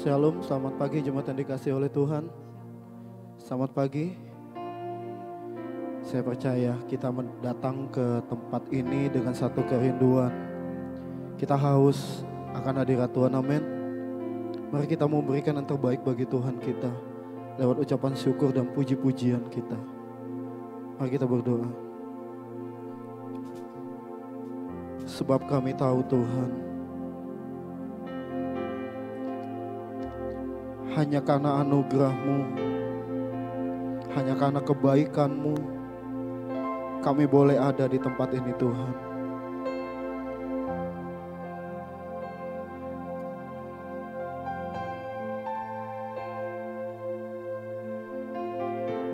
Shalom, selamat pagi jemaat yang dikasihi oleh Tuhan. Selamat pagi. Saya percaya kita datang ke tempat ini dengan satu kerinduan. Kita haus akan hadirat Tuhan, amin. Mari kita memberikan yang terbaik bagi Tuhan kita lewat ucapan syukur dan puji-pujian kita. Mari kita berdoa. Sebab kami tahu Tuhan, hanya karena anugerah-Mu, hanya karena kebaikan-Mu, kami boleh ada di tempat ini Tuhan.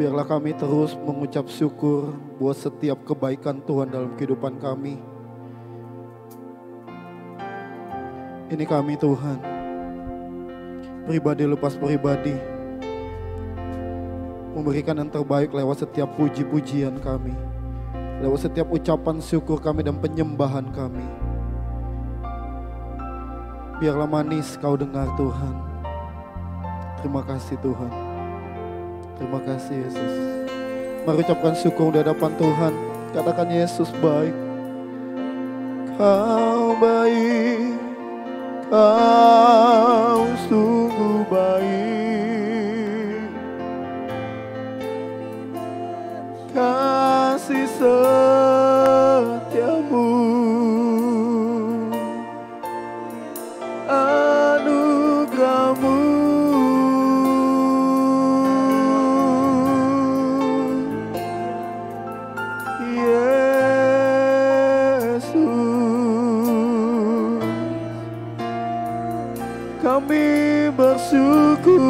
Biarlah kami terus mengucap syukur buat setiap kebaikan Tuhan dalam kehidupan kami. Ini kami Tuhan, pribadi lepas pribadi, memberikan yang terbaik lewat setiap puji-pujian kami, lewat setiap ucapan syukur kami dan penyembahan kami. Biarlah manis Kau dengar Tuhan. Terima kasih Tuhan. Terima kasih Yesus. Mari ucapkan syukur di hadapan Tuhan. Katakan Yesus baik. Kau baik. Kau sungguh baik, kasih setiamu, anugerah-Mu, kami bersyukur.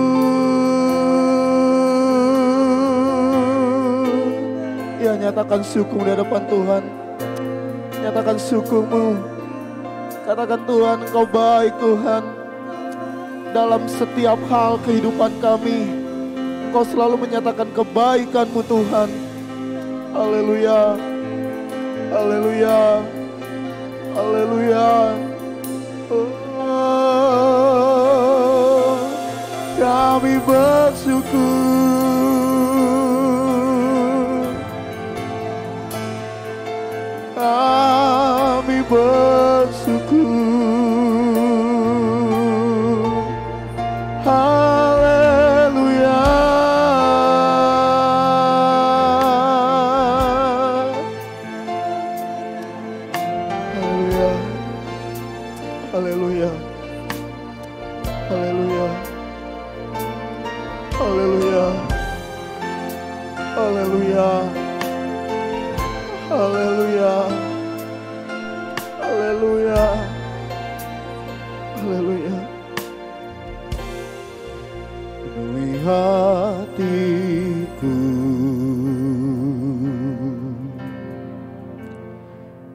Ya, nyatakan syukur di hadapan Tuhan. Nyatakan syukur-Mu. Katakan Tuhan, Engkau baik Tuhan. Dalam setiap hal kehidupan kami, Engkau selalu menyatakan kebaikan-Mu Tuhan. Haleluya. Haleluya. Haleluya. Kami bersyukur, kami bersyukur, haleluya, haleluya, haleluya, haleluya. Haleluya, haleluya, haleluya, haleluya, haleluya. Penuhi hatiku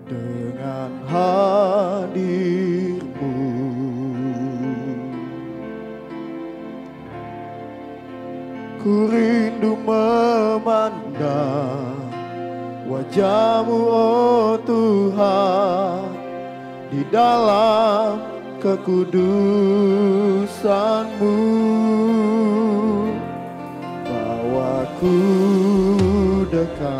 dengan hadir-Mu. Ku rindu memandang wajah-Mu, oh Tuhan, di dalam kekudusan-Mu. Bawaku dekat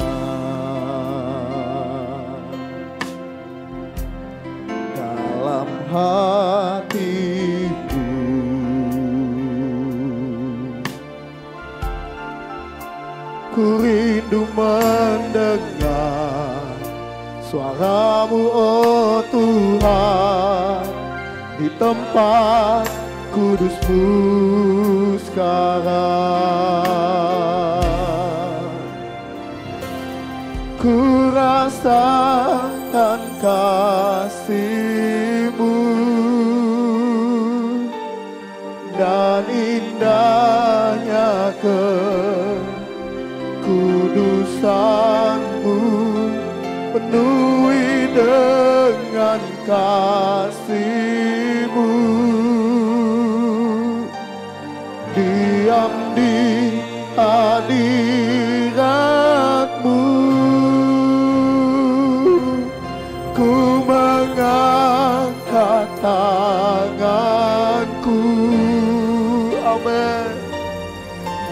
dalam hati-Mu. Ku rindu mendengar suara-Mu, oh Tuhan, di tempat kudus-Mu sekarang. Ku rasakan kasih-Mu dan indahnya kudusan-Mu, penuhi dengan kasih-Mu, diam di hadirat-Mu. Ku mengangkat tanganku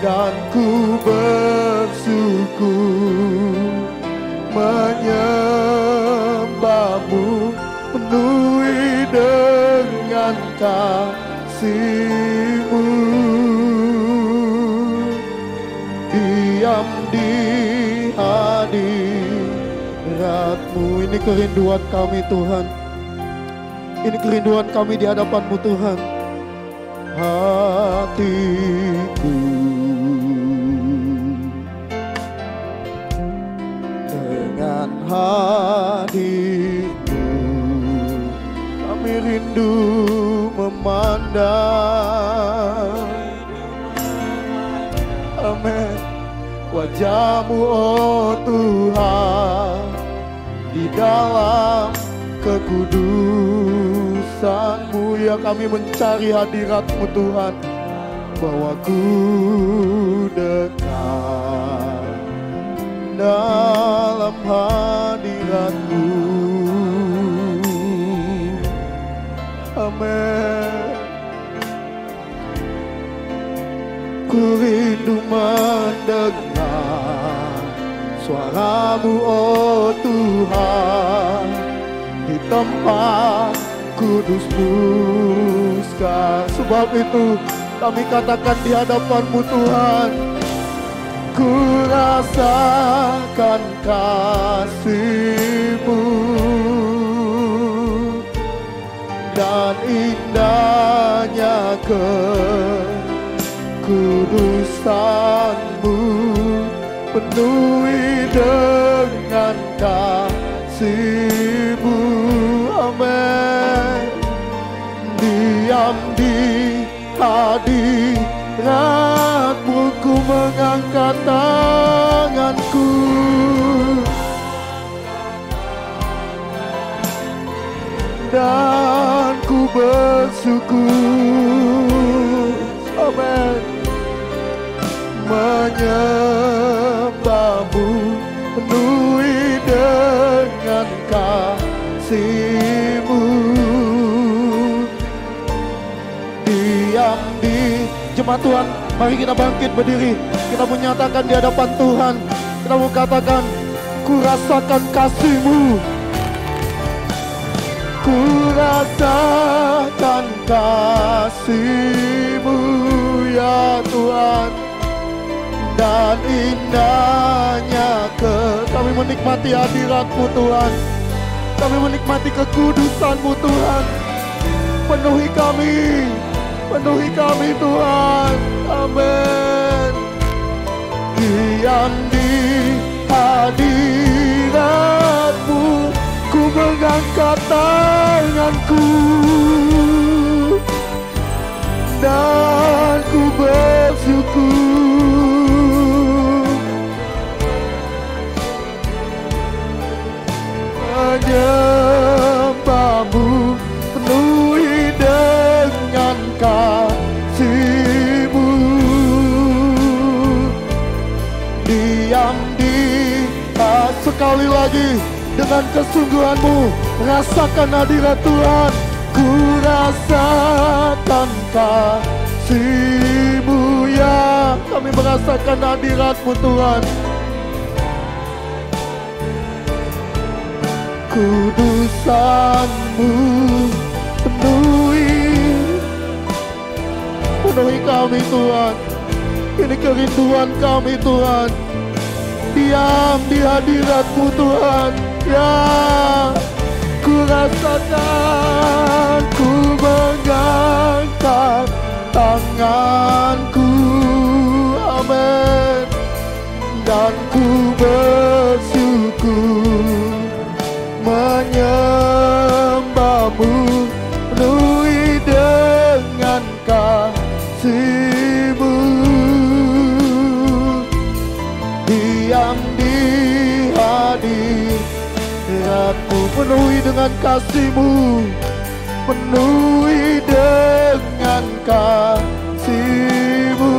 dan ku bersyukur menyembahmu, penuhi dengan kasih-Mu. Diam di hadirat-Mu. Ini kerinduan kami Tuhan. Ini kerinduan kami di hadapan-Mu Tuhan. Hatiku dengan hadir-Mu, kami rindu memandang, amin, wajah-Mu oh Tuhan, di dalam kekudusan-Mu. Ya, kami mencari hadirat-Mu Tuhan, bahwa ku dekat dalam hadirat-Mu. Amin. Ku rindu mendengar suara-Mu oh Tuhan, di tempat kudus-Mu sekarang. Sebab itu kami katakan di hadapan-Mu Tuhan, ku rasakan kasih-Mu dan indahnya kekudusan-Mu, penuhi dengan kasih-Mu. Amin. Diam di hadirat-Mu, ku mengangkat tanganku dan ku bersyukur, amin, menyembah-Mu, penuhi dengan kasih-Mu. Diam di jemaat Tuhan, mari kita bangkit berdiri. Kita menyatakan di hadapan Tuhan, kita mau katakan, ku rasakan kasih-Mu, ku rasakan kasih-Mu ya Tuhan, dan indahnya kami menikmati hadirat-Mu Tuhan, kami menikmati kekudusan-Mu Tuhan. Penuhi kami Tuhan, amin. Diam di hadirat-Mu, ku mengangkat tanganku dan ku bersyukur, menyembah-Mu, penuhi dengan kasih-Mu. Diam di sekali lagi dengan kesungguhan-Mu, rasakan hadirat Tuhan. Ku rasakan kasih-Mu ya, kami merasakan hadirat-Mu Tuhan. Kudusan-Mu penuhi kami Tuhan. Ini kerinduan kami Tuhan. Diam di hadirat-Mu Tuhan. Ya, ku rasakan, ku mengangkat tanganku, amin, dan ku bersyukur, menyembah-Mu, penuhi dengan kasih-Mu. Diam di hadirat-Mu, penuhi dengan kasih-Mu, penuhi dengan kasih-Mu.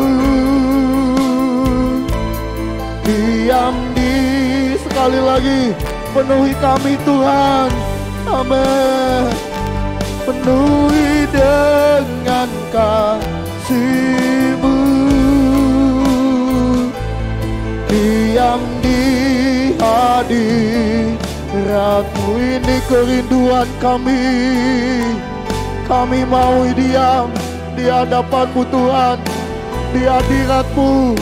Diam di sekali lagi, penuhi kami Tuhan, amin, penuhi dengan kasih-Mu. hadirat-Mu ini kerinduan kami. Kami mau diam di hadapan-Mu Tuhan, di hadirat-Mu,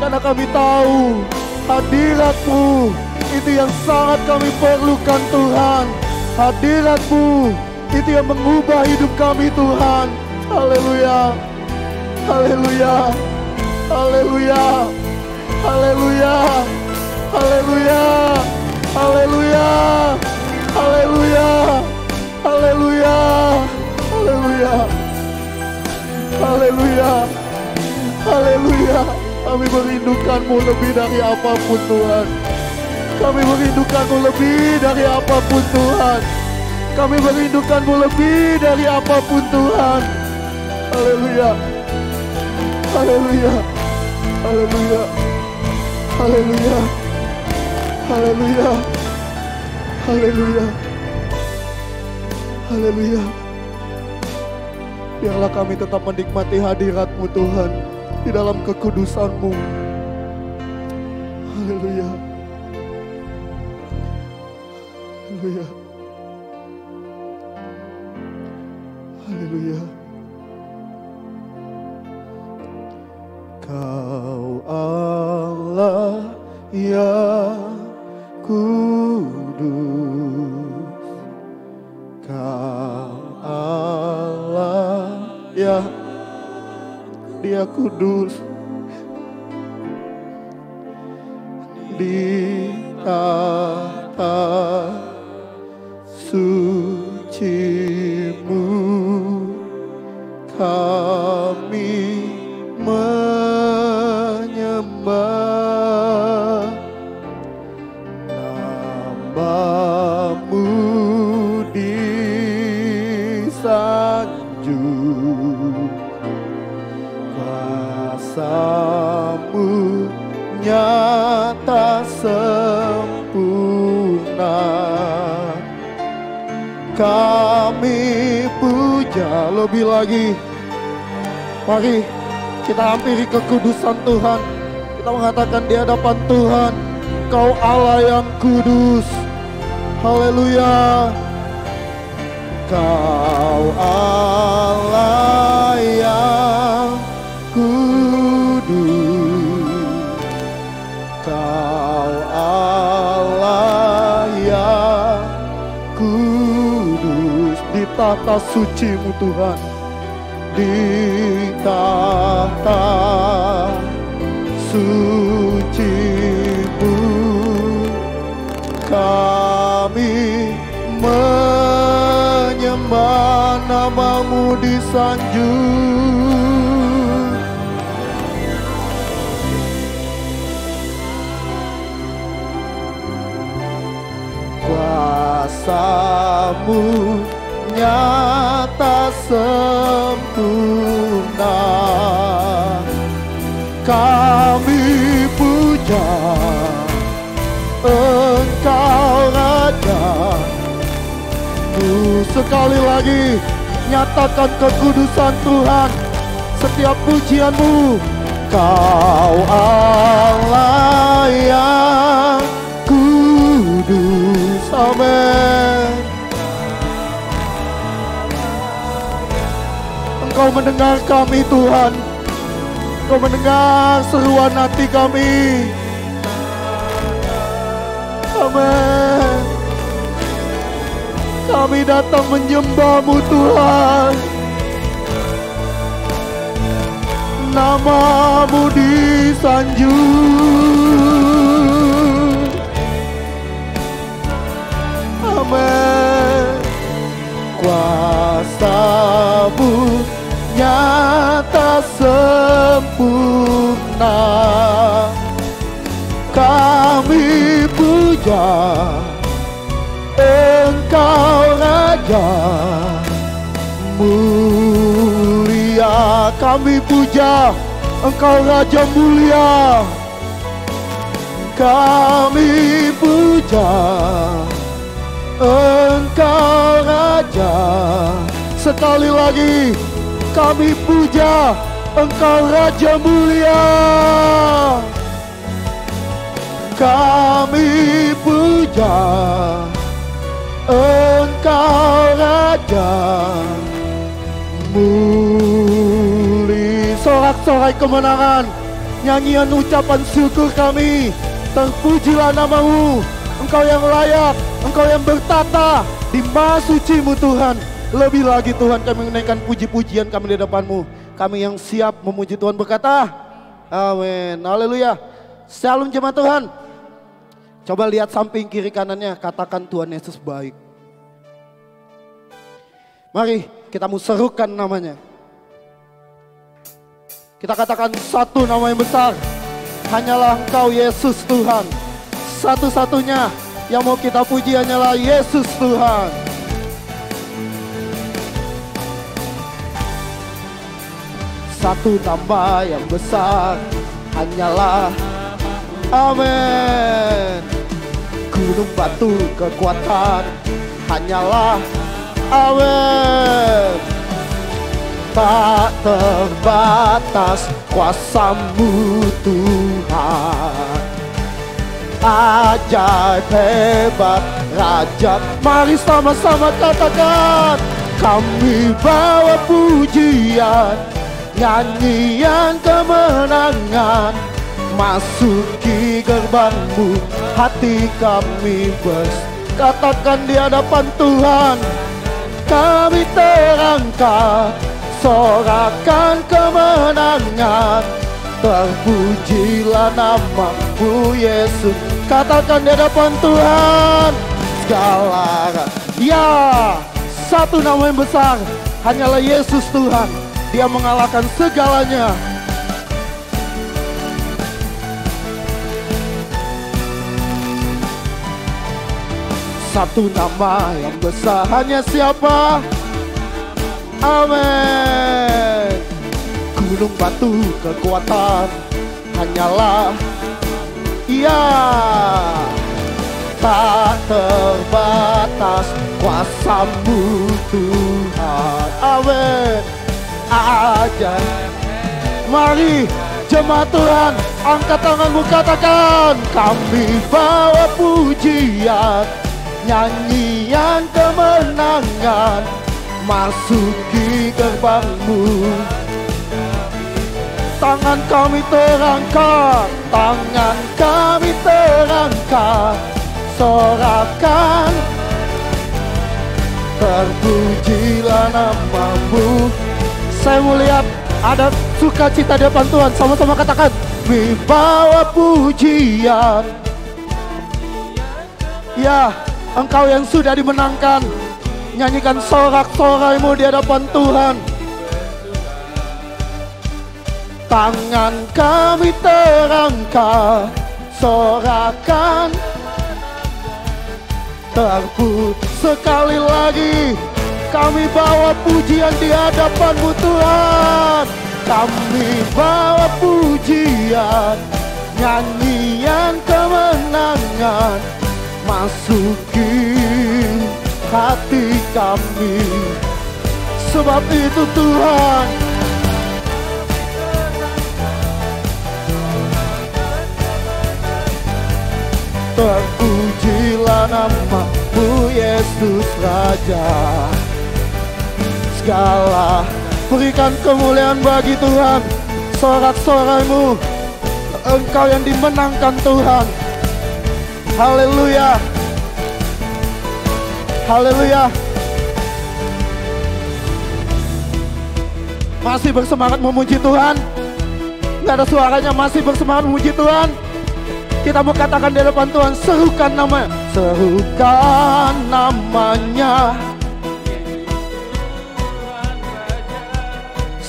karena kami tahu hadirat-Mu itu yang sangat kami perlukan Tuhan. Hadirat-Mu itu yang mengubah hidup kami Tuhan. Haleluya, haleluya, haleluya, haleluya, haleluya, haleluya, haleluya, haleluya, haleluya, haleluya, haleluya. Kami merindukan-Mu lebih dari apapun Tuhan. Kami merindukan-Mu lebih dari apapun Tuhan. Kami merindukan-Mu lebih dari apapun Tuhan. Haleluya, haleluya, haleluya, haleluya, haleluya, haleluya, haleluya. Biarlah kami tetap menikmati hadirat-Mu Tuhan di dalam kekudusan-Mu. Haleluya, haleluya, haleluya. Kau Allah yang kudus, Kau Allah yang Dia kudus, di tahta suci-Mu kami menyembah. Nama-Mu disanjung, kuasa-Mu nyata sempurna. Kami puja lebih lagi. Mari kita hampiri kekudusan Tuhan. Kita mengatakan di hadapan Tuhan, Kau Allah yang kudus. Haleluya. Kau Allah yang kudus, Kau Allah yang kudus, di tahta suci-Mu Tuhan, di tahta suci-Mu kami menyembah. Nama-Mu disanjung, kuasa-Mu nyata sempurna. Kami puja Engkau Raja. Sekali lagi nyatakan kekudusan Tuhan. Setiap pujian-Mu, Kau Allah yang kudus. Amin. Engkau mendengar kami Tuhan. Engkau mendengar seruan hati kami. Amin. Kami datang menyembah-Mu Tuhan. Nama-Mu disanjung. Amin. Kuasa-Mu nyata sempurna. Kami puja Engkau Raja mulia. Kami puja Engkau Raja mulia. Kami puja Engkau Raja. Sekali lagi kami puja Engkau Raja mulia. Kami puja Raja, Engkau Raja, muli. Sorak-sorai kemenangan, nyanyian ucapan syukur kami. Terpujilah nama-Mu, Engkau yang layak, Engkau yang bertata di maha suci-Mu Tuhan. Lebih lagi Tuhan, kami menaikkan puji-pujian kami di depan-Mu. Kami yang siap memuji Tuhan berkata, amin, haleluya. Shalom jemaat Tuhan. Coba lihat samping kiri kanannya, katakan Tuhan Yesus baik. Mari kita serukan namanya. Kita katakan satu nama yang besar, hanyalah Engkau Yesus Tuhan. Satu-satunya yang mau kita puji hanyalah Yesus Tuhan. Satu nama yang besar, hanyalah, amin. Gunung batu kekuatan, hanyalah, amin. Tak terbatas kuasa-Mu Tuhan. Ajaib hebat Raja. Mari sama-sama katakan, kami bawa pujian, nyanyian kemenangan, masuki gerbang-Mu, hati kami katakan di hadapan Tuhan. Kami terangkat, sorakan kemenangan, terpujilah nama-Mu Yesus. Katakan di hadapan Tuhan, segala, ya, satu nama yang besar, hanyalah Yesus Tuhan. Dia mengalahkan segalanya. Satu nama yang besar, hanya siapa? Amin. Gunung batu kekuatan, hanyalah, ya, tak terbatas kuasa-Mu Tuhan. Amin. Aja. Mari jemaat Tuhan, angkat tanganmu, katakan, kami bawa pujian, nyanyian kemenangan, masuki gerbang-Mu. Tangan kami terangkat, tangan kami terangkat, sorakan, terpujilah nama-Mu. Saya mau lihat ada sukacita di depan Tuhan. Sama-sama katakan, bawa pujian. Ya, Engkau yang sudah dimenangkan, nyanyikan sorak-soraimu di hadapan Tuhan. Tangan kami terangkat, sorakan, sekali lagi kami bawa pujian di hadapan-Mu Tuhan. Kami bawa pujian, nyanyian kemenangan, masuki hati kami. Sebab itu Tuhan, terpujilah nama-Mu Yesus Raja. Segala berikan kemuliaan bagi Tuhan. Sorak-soraimu, Engkau yang dimenangkan Tuhan. Haleluya, haleluya. Masih bersemangat memuji Tuhan? Nggak ada suaranya, masih bersemangat memuji Tuhan? Kita mau katakan di depan Tuhan, serukan namanya, serukan namanya.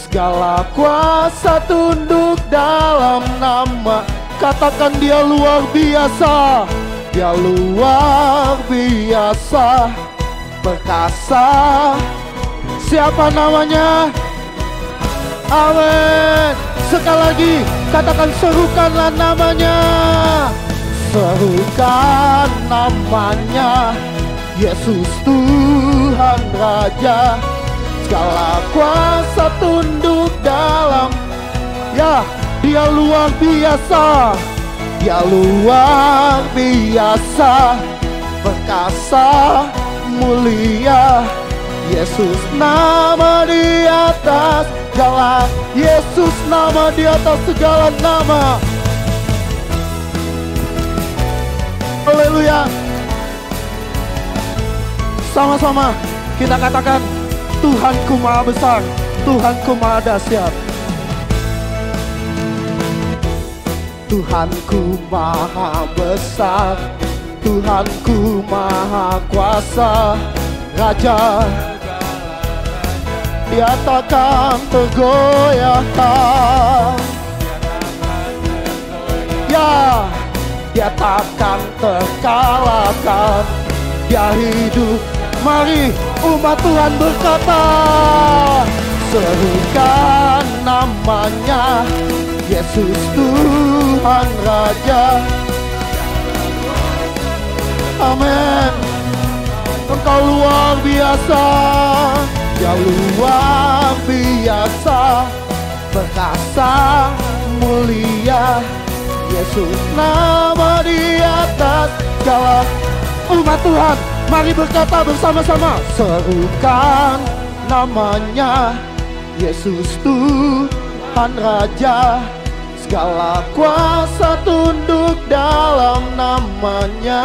Segala kuasa tunduk dalam nama. Katakan dia luar biasa, dia luar biasa, perkasa. Siapa namanya? Amin. Sekali lagi katakan, serukanlah namanya. Serukan namanya, Yesus Tuhan Raja. Segala kuasa tunduk dalam, ya, dia luar biasa, dia luar biasa, perkasa, mulia. Yesus nama di atas segala, Yesus nama di atas segala nama. Haleluya. Sama-sama kita katakan, Tuhanku maha besar, Tuhanku maha dahsyat. Tuhanku maha besar, Tuhanku maha kuasa, Raja Dia takkan tergoyahkan. Ya, Dia takkan terkalahkan. Dia hidup. Mari umat Tuhan berkata, serukan namanya, Yesus Tuhan Raja. Amin. Engkau luar biasa, Dia luar biasa, perkasa, mulia. Yesus nama di atas segala. Umat Tuhan, mari berkata bersama-sama, serukan namanya, Yesus Tuhan Raja. Segala kuasa tunduk dalam namanya.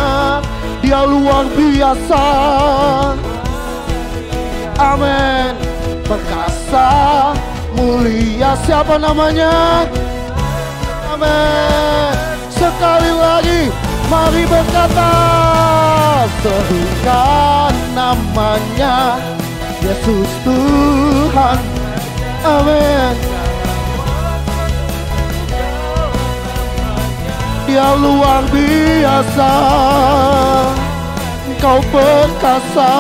Dia luar biasa. Amin. Perkasa, mulia. Siapa namanya? Amin. Sekali lagi, mari berkata, serukan namanya, Yesus Tuhan. Amin. Dia luar biasa, Engkau perkasa.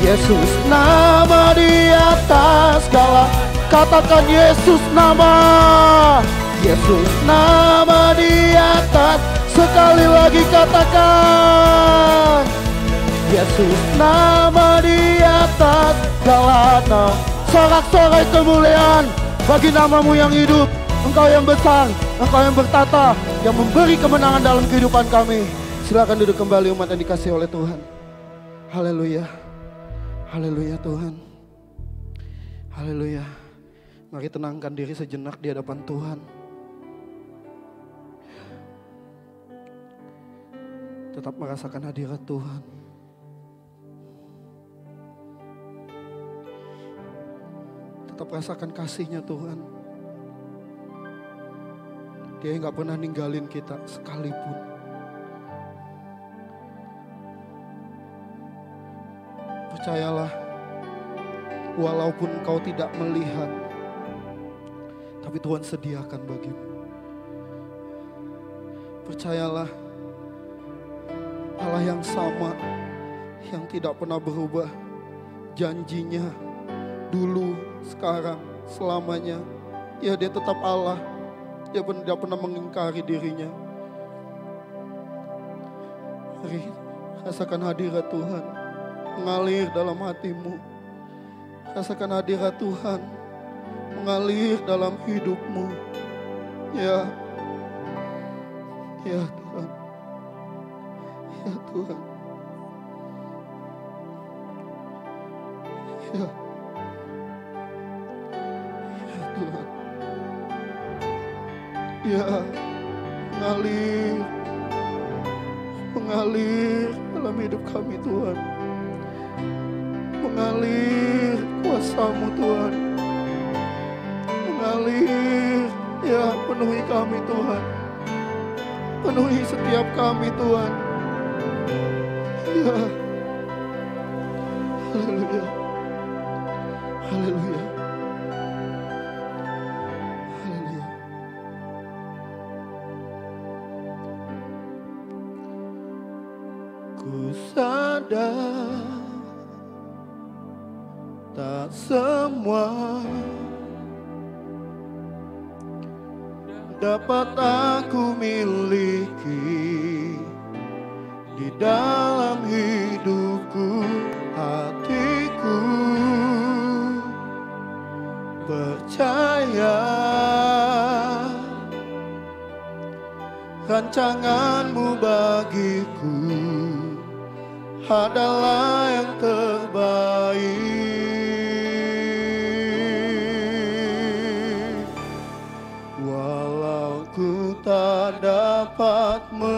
Yesus nama di atas segala. Katakan Yesus nama, Yesus nama di atas. Sekali lagi katakan, Yesus nama di atas segala nama. Sorak-sorai kemuliaan bagi namamu yang hidup. Engkau yang besar, Engkau yang bertata, yang memberi kemenangan dalam kehidupan kami. Silakan duduk kembali umat yang dikasihi oleh Tuhan. Haleluya. Haleluya Tuhan. Haleluya. Mari tenangkan diri sejenak di hadapan Tuhan. Tetap merasakan hadirat Tuhan. Tetap rasakan kasih-Nya Tuhan. Dia nggak pernah ninggalin kita sekalipun. Percayalah, walaupun kau tidak melihat, tapi Tuhan sediakan bagimu. Percayalah, Allah yang sama, yang tidak pernah berubah, janjinya dulu, sekarang, selamanya. Ya, Dia tetap Allah. Dia tidak pernah mengingkari dirinya. Mari rasakan hadirat Tuhan mengalir dalam hatimu. Rasakan hadirat Tuhan mengalir dalam hidupmu. Ya, ya Tuhan, ya Tuhan, ya, ya Tuhan. Ya, mengalir dalam hidup kami Tuhan. Mengalir kuasa-Mu Tuhan. Mengalir, ya penuhi kami Tuhan. Penuhi setiap kami Tuhan. Ya, haleluya. Haleluya. Ku sadar tak semua dapat aku miliki di dalam hidupku, hatiku percaya rancangan-Mu bagiku adalah yang terbaik. Walau ku tak dapat melihat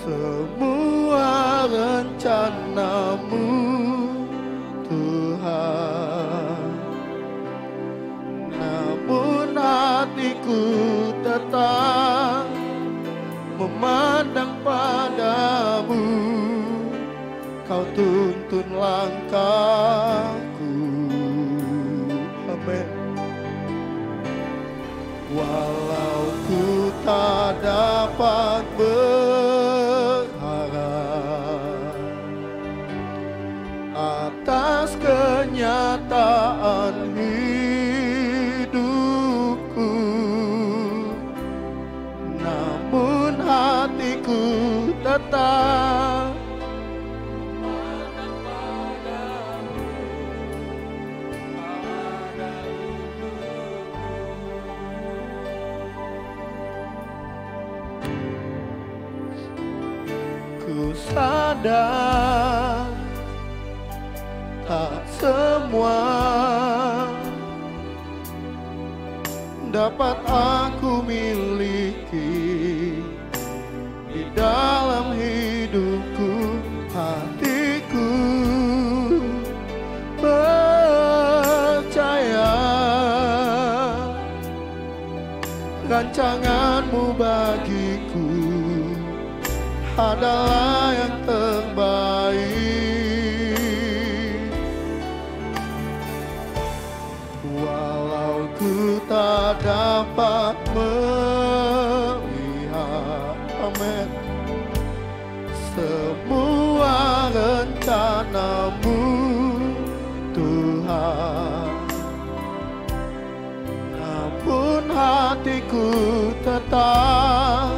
semua rencana-Mu, Tuhan, namun hatiku tetap memandang padamu. Kau tuntun langkahku. Amin. Walau ku tak dapat berharap atas kenyataan hidupku, namun hatiku tetap ku sadar tak semua dapat aku miliki di dalam hidupku. Hatiku percaya rancangan-Mu bagiku adalah yang terbaik. Walau ku tak dapat melihat, amin, semua rencana-Mu, Tuhan, namun hatiku tetap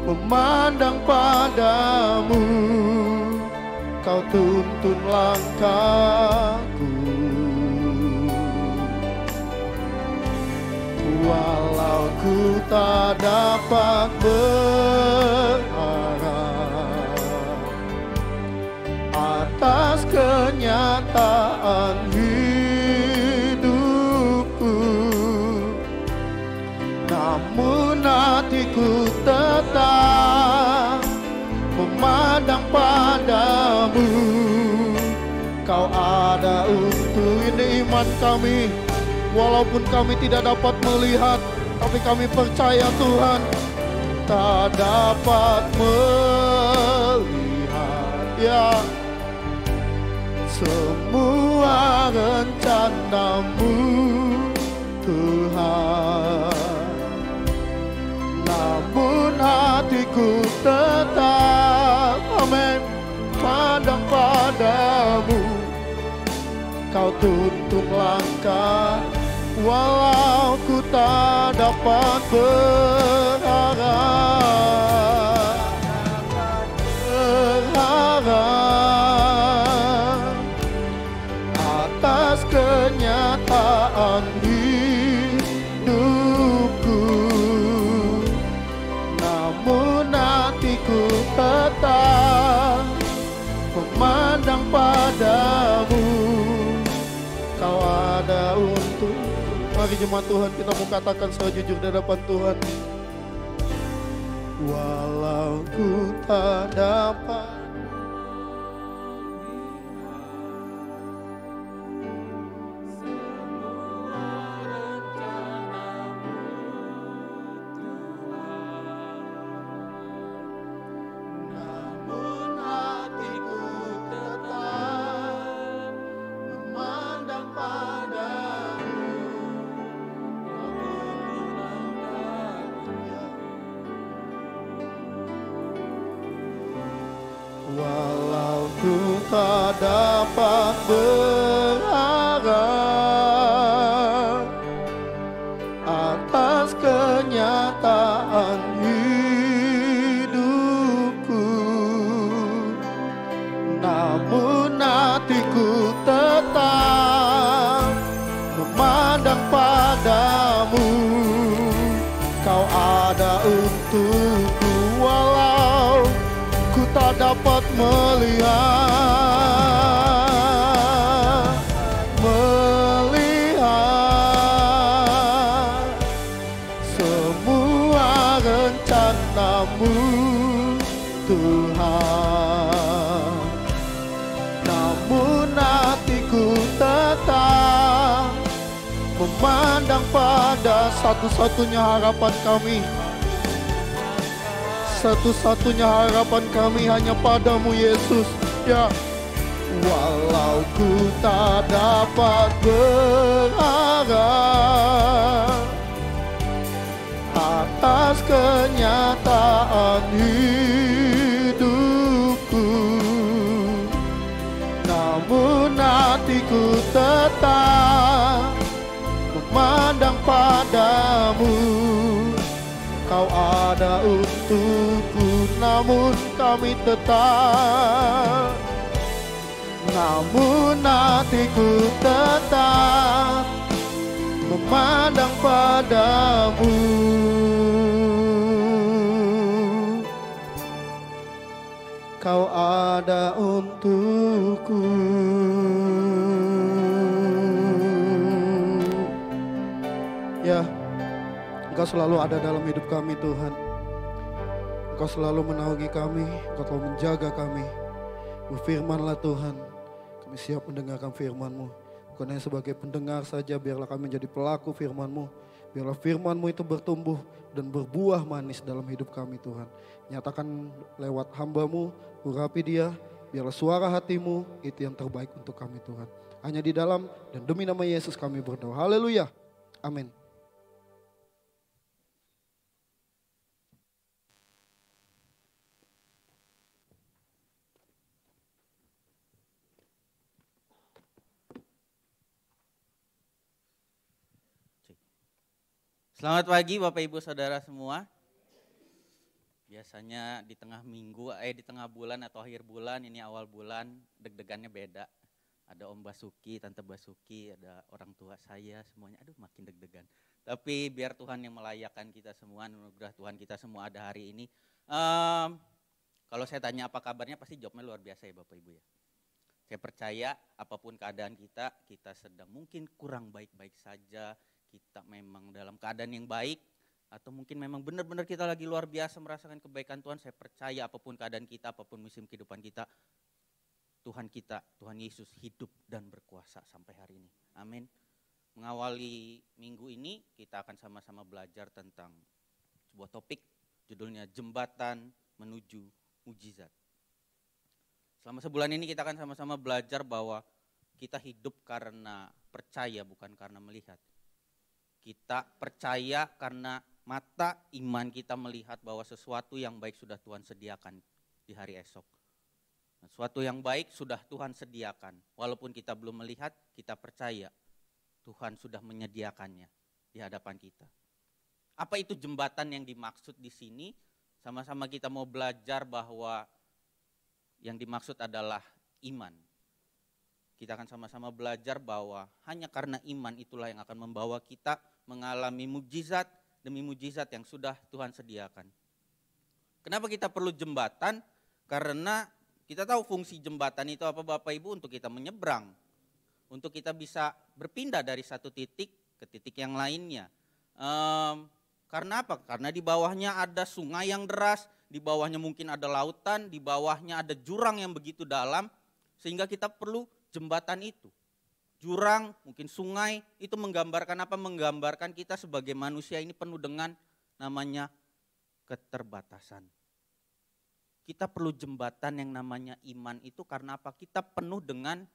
memandang padamu. Kau tuntun langkahku. Walau ku tak dapat berharap atas kenyataan hidupku, namun hatiku tetap memandang padamu. Kau ada untuk ini iman kami. Walaupun kami tidak dapat melihat, tapi kami percaya Tuhan tak dapat melihat ya semua rencana-Mu, Tuhan, namun hatiku tetap, amin, pandang padamu. Kau tuntun langkah, walau ku tak dapat berharap atas kenyataan hidupku, namun hatiku tetap memandang padamu. Kau ada untuk. Mari jemaat Tuhan, kita mau katakan sejujur di hadapan Tuhan. Walau ku tak dapat walau ku tak dapat berharap atas kenyataan hidupku, namun hatiku tetap memandang padamu. dapat melihat semua rencanamu Tuhan. Namun hatiku tetap memandang pada satu-satunya harapan kami. Satu-satunya harapan kami hanya padamu Yesus. Ya, walau ku tak dapat berharap atas kenyataan hidupku, namun hatiku tetap memandang padamu. Kau ada untukku, namun kami tetap, namun hatiku tetap memandang padamu. Kau ada untukku. Ya, Engkau selalu ada dalam hidup kami Tuhan. Engkau selalu menaungi kami, Engkau selalu menjaga kami. Berfirmanlah Tuhan, kami siap mendengarkan firman-Mu. Bukan hanya sebagai pendengar saja, biarlah kami menjadi pelaku firman-Mu. Biarlah firman-Mu itu bertumbuh dan berbuah manis dalam hidup kami Tuhan. Nyatakan lewat hamba-Mu, urapi dia, biarlah suara hati-Mu itu yang terbaik untuk kami Tuhan. Hanya di dalam dan demi nama Yesus kami berdoa. Haleluya. Amin. Selamat pagi Bapak Ibu Saudara semua. Biasanya di tengah minggu, di tengah bulan atau akhir bulan, ini awal bulan, deg-degannya beda. Ada Om Basuki, Tante Basuki, ada orang tua saya, semuanya aduh makin deg-degan. Tapi biar Tuhan yang melayakkan kita semua, anugerah Tuhan kita semua ada hari ini. Kalau saya tanya apa kabarnya, pasti jawabnya luar biasa ya Bapak Ibu ya. Saya percaya apapun keadaan kita sedang mungkin kurang baik-baik saja, kita memang dalam keadaan yang baik, atau mungkin memang benar-benar kita lagi luar biasa merasakan kebaikan Tuhan. Saya percaya apapun keadaan kita, apapun musim kehidupan kita, Tuhan Yesus hidup dan berkuasa sampai hari ini. Amin. Mengawali minggu ini kita akan sama-sama belajar tentang sebuah topik, judulnya Jembatan Menuju Mujizat. Selama sebulan ini kita akan sama-sama belajar bahwa kita hidup karena percaya, bukan karena melihat. Kita percaya karena mata iman kita melihat bahwa sesuatu yang baik sudah Tuhan sediakan di hari esok. Sesuatu yang baik sudah Tuhan sediakan. Walaupun kita belum melihat, kita percaya Tuhan sudah menyediakannya di hadapan kita. Apa itu jembatan yang dimaksud di sini? Sama-sama kita mau belajar bahwa yang dimaksud adalah iman. Kita akan sama-sama belajar bahwa hanya karena iman itulah yang akan membawa kita mengalami mujizat demi mujizat yang sudah Tuhan sediakan. Kenapa kita perlu jembatan? Karena kita tahu fungsi jembatan itu apa Bapak Ibu, untuk kita menyeberang. Untuk kita bisa berpindah dari satu titik ke titik yang lainnya. Karena apa? Karena di bawahnya ada sungai yang deras, di bawahnya mungkin ada lautan, di bawahnya ada jurang yang begitu dalam, sehingga kita perlu jembatan itu. Jurang, mungkin sungai, itu menggambarkan apa? Menggambarkan kita sebagai manusia ini penuh dengan namanya keterbatasan. Kita perlu jembatan yang namanya iman itu karena apa? Kita penuh dengan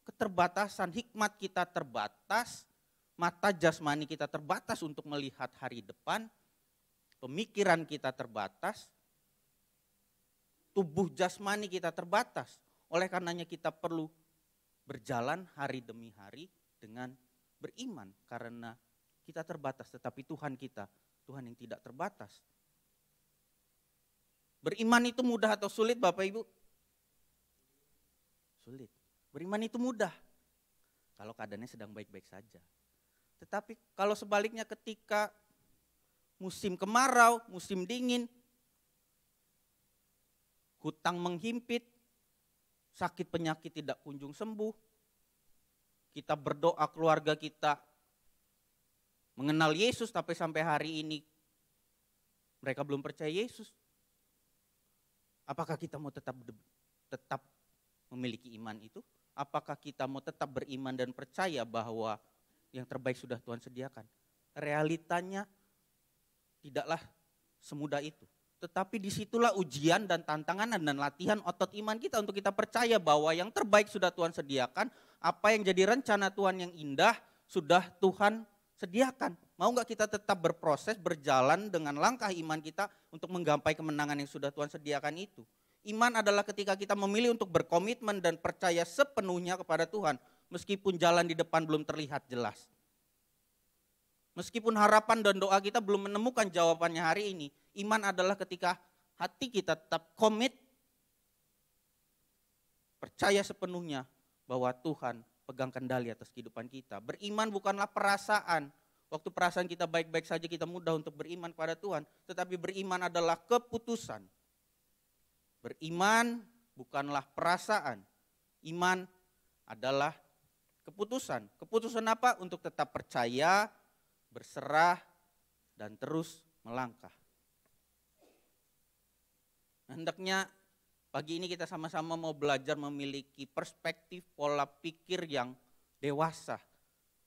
keterbatasan, hikmat kita terbatas, mata jasmani kita terbatas untuk melihat hari depan, pemikiran kita terbatas, tubuh jasmani kita terbatas. Oleh karenanya kita perlu berjalan hari demi hari dengan beriman karena kita terbatas, tetapi Tuhan kita, Tuhan yang tidak terbatas. Beriman itu mudah atau sulit Bapak Ibu? Sulit. Beriman itu mudah kalau keadaannya sedang baik-baik saja. Tetapi kalau sebaliknya ketika musim kemarau, musim dingin, hutang menghimpit, sakit penyakit tidak kunjung sembuh. Kita berdoa keluarga kita mengenal Yesus, tapi sampai hari ini mereka belum percaya Yesus. Apakah kita mau tetap memiliki iman itu? Apakah kita mau tetap beriman dan percaya bahwa yang terbaik sudah Tuhan sediakan? Realitanya tidaklah semudah itu. Tetapi disitulah ujian dan tantangan dan latihan otot iman kita untuk kita percaya bahwa yang terbaik sudah Tuhan sediakan. Apa yang jadi rencana Tuhan yang indah sudah Tuhan sediakan. Mau gak kita tetap berproses, berjalan dengan langkah iman kita untuk menggapai kemenangan yang sudah Tuhan sediakan itu. Iman adalah ketika kita memilih untuk berkomitmen dan percaya sepenuhnya kepada Tuhan. Meskipun jalan di depan belum terlihat jelas. Meskipun harapan dan doa kita belum menemukan jawabannya hari ini. Iman adalah ketika hati kita tetap komit, percaya sepenuhnya bahwa Tuhan pegang kendali atas kehidupan kita. Beriman bukanlah perasaan. Waktu perasaan kita baik-baik saja kita mudah untuk beriman pada Tuhan. Tetapi beriman adalah keputusan. Beriman bukanlah perasaan. Iman adalah keputusan. Keputusan apa? Untuk tetap percaya, berserah, dan terus melangkah. Hendaknya pagi ini kita sama-sama mau belajar memiliki perspektif pola pikir yang dewasa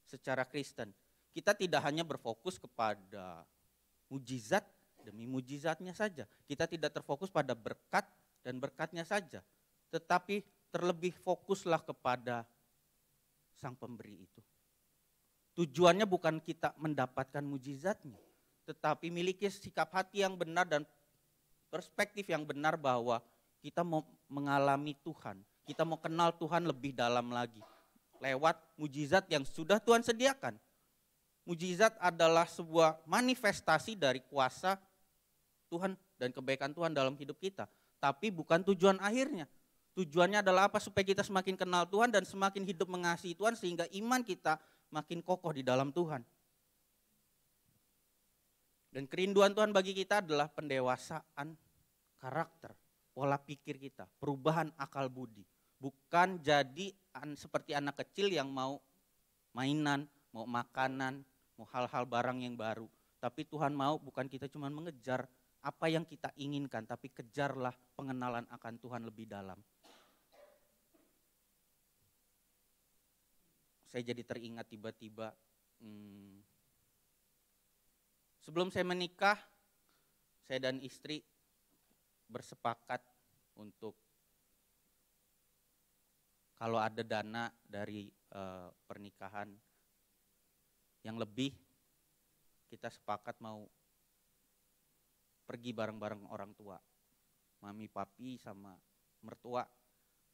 secara Kristen. Kita tidak hanya berfokus kepada mujizat demi mujizatnya saja. Kita tidak terfokus pada berkat dan berkatnya saja. Tetapi terlebih fokuslah kepada Sang Pemberi itu. Tujuannya bukan kita mendapatkan mujizatnya. Tetapi miliki sikap hati yang benar dan perspektif yang benar bahwa kita mau mengalami Tuhan. Kita mau kenal Tuhan lebih dalam lagi. Lewat mujizat yang sudah Tuhan sediakan. Mujizat adalah sebuah manifestasi dari kuasa Tuhan dan kebaikan Tuhan dalam hidup kita. Tapi bukan tujuan akhirnya. Tujuannya adalah apa? Supaya kita semakin kenal Tuhan dan semakin hidup mengasihi Tuhan sehingga iman kita makin kokoh di dalam Tuhan. Dan kerinduan Tuhan bagi kita adalah pendewasaan karakter, pola pikir kita, perubahan akal budi. Bukan jadi seperti anak kecil yang mau mainan, mau makanan, mau hal-hal barang yang baru. Tapi Tuhan mau bukan kita cuma mengejar apa yang kita inginkan, tapi kejarlah pengenalan akan Tuhan lebih dalam. Saya jadi teringat tiba-tiba, sebelum saya menikah, saya dan istri bersepakat untuk kalau ada dana dari pernikahan yang lebih, kita sepakat mau pergi bareng-bareng orang tua, mami, papi, sama mertua,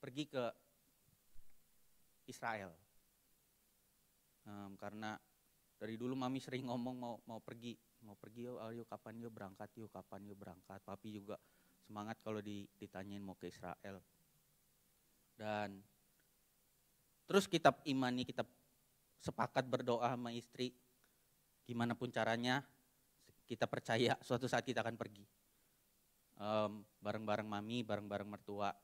pergi ke Israel. Karena dari dulu mami sering ngomong mau pergi yuk, ayo kapan yuk berangkat, papi juga semangat kalau ditanyain mau ke Israel. Dan terus kita imani, kita sepakat berdoa sama istri, gimana pun caranya kita percaya suatu saat kita akan pergi. Bareng-bareng mami, bareng-bareng mertua.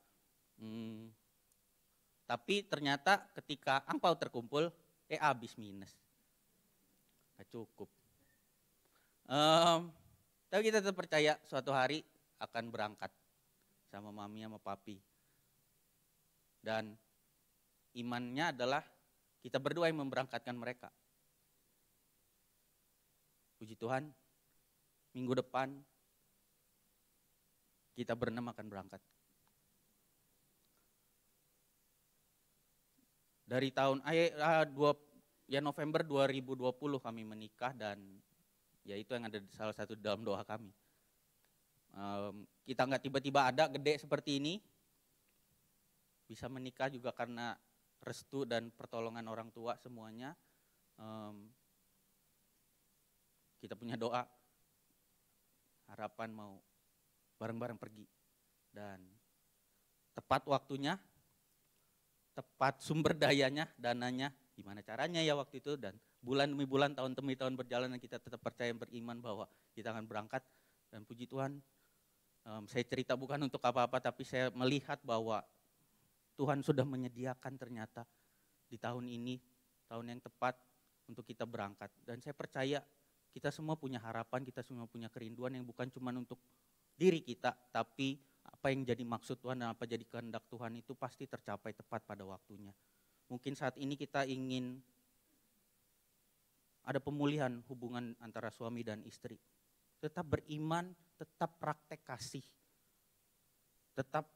Tapi ternyata ketika angpau terkumpul, habis minus. Gak cukup. Tapi kita tetap percaya suatu hari akan berangkat sama mami sama papi. Dan imannya adalah kita berdua yang memberangkatkan mereka. Puji Tuhan, minggu depan kita berenam akan berangkat. Dari tahun November 2020 kami menikah dan ya itu yang ada salah satu dalam doa kami. Kita nggak tiba-tiba ada gede seperti ini, bisa menikah juga karena restu dan pertolongan orang tua semuanya. Kita punya doa, harapan mau bareng-bareng pergi. Dan tepat waktunya, tepat sumber dayanya, dananya, gimana caranya ya waktu itu. Dan bulan demi bulan, tahun demi tahun berjalan dan kita tetap percaya beriman bahwa kita akan berangkat. Dan puji Tuhan, Saya cerita bukan untuk apa-apa, tapi saya melihat bahwa Tuhan sudah menyediakan ternyata di tahun ini, tahun yang tepat untuk kita berangkat. Dan saya percaya kita semua punya harapan, kita semua punya kerinduan yang bukan cuma untuk diri kita, tapi apa yang jadi maksud Tuhan dan apa jadi kehendak Tuhan itu pasti tercapai tepat pada waktunya. Mungkin saat ini kita ingin ada pemulihan hubungan antara suami dan istri. Tetap beriman, tetap praktek kasih. Tetap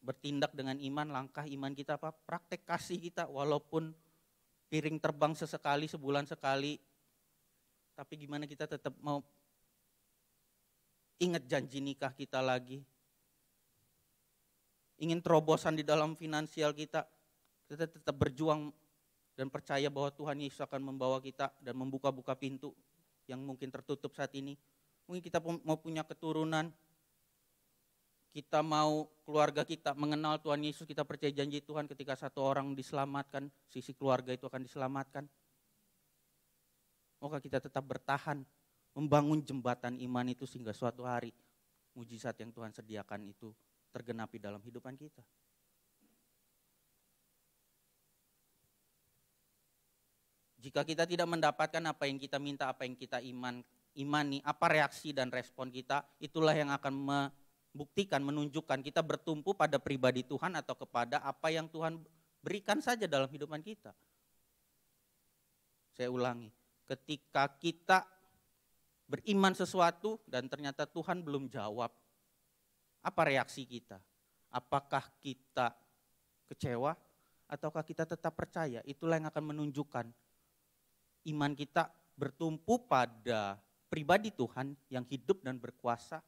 bertindak dengan iman, langkah iman kita apa? Praktek kasih kita walaupun piring terbang sesekali, sebulan sekali. Tapi gimana kita tetap mau ingat janji nikah kita lagi. Ingin terobosan di dalam finansial kita tetap berjuang dan percaya bahwa Tuhan Yesus akan membawa kita dan membuka-buka pintu yang mungkin tertutup saat ini. Mungkin kita mau punya keturunan, kita mau keluarga kita mengenal Tuhan Yesus, kita percaya janji Tuhan ketika satu orang diselamatkan, sisi keluarga itu akan diselamatkan. Maukah kita tetap bertahan, membangun jembatan iman itu sehingga suatu hari mujizat yang Tuhan sediakan itu tergenapi dalam kehidupan kita. Jika kita tidak mendapatkan apa yang kita minta, apa yang kita imani, apa reaksi dan respon kita, itulah yang akan membuktikan, menunjukkan kita bertumpu pada pribadi Tuhan atau kepada apa yang Tuhan berikan saja dalam kehidupan kita. Saya ulangi, ketika kita beriman sesuatu dan ternyata Tuhan belum jawab, apa reaksi kita? Apakah kita kecewa ataukah kita tetap percaya? Itulah yang akan menunjukkan iman kita bertumpu pada pribadi Tuhan yang hidup dan berkuasa,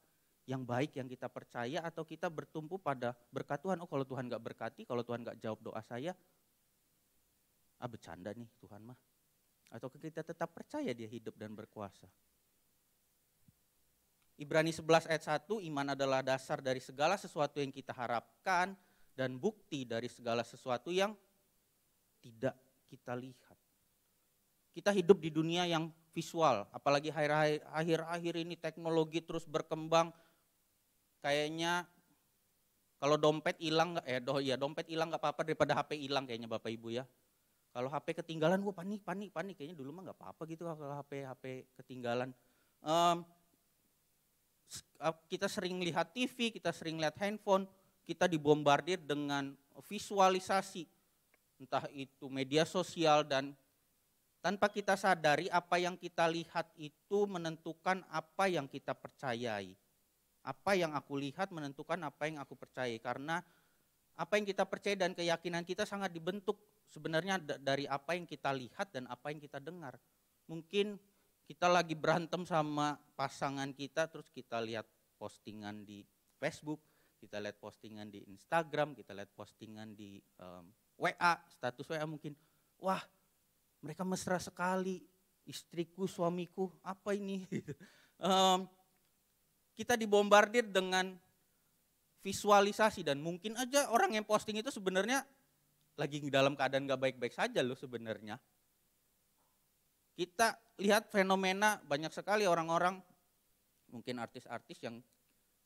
yang baik yang kita percaya, atau kita bertumpu pada berkat Tuhan. Oh, kalau Tuhan gak berkati, kalau Tuhan gak jawab doa saya, bercanda nih Tuhan mah. Atau kita tetap percaya dia hidup dan berkuasa. Ibrani 11 ayat 1, iman adalah dasar dari segala sesuatu yang kita harapkan dan bukti dari segala sesuatu yang tidak kita lihat. Kita hidup di dunia yang visual, apalagi akhir-akhir ini teknologi terus berkembang. Kayaknya kalau dompet hilang, dompet hilang gak apa-apa daripada HP hilang kayaknya Bapak Ibu ya. Kalau HP ketinggalan, panik. Kayaknya dulu mah gak apa-apa gitu kalau HP ketinggalan. Kita sering lihat TV, kita sering lihat handphone, kita dibombardir dengan visualisasi. Entah itu media sosial dan tanpa kita sadari apa yang kita lihat itu menentukan apa yang kita percayai. Apa yang aku lihat menentukan apa yang aku percayai. Karena apa yang kita percaya dan keyakinan kita sangat dibentuk sebenarnya dari apa yang kita lihat dan apa yang kita dengar. Mungkin kita lagi berantem sama pasangan kita, terus kita lihat postingan di Facebook, kita lihat postingan di Instagram, kita lihat postingan di WA, status WA mungkin. Wah, mereka mesra sekali, istriku, suamiku, apa ini? Kita dibombardir dengan visualisasi dan mungkin aja orang yang posting itu sebenarnya lagi dalam keadaan gak baik-baik saja loh sebenarnya. Kita lihat fenomena banyak sekali orang-orang, mungkin artis-artis yang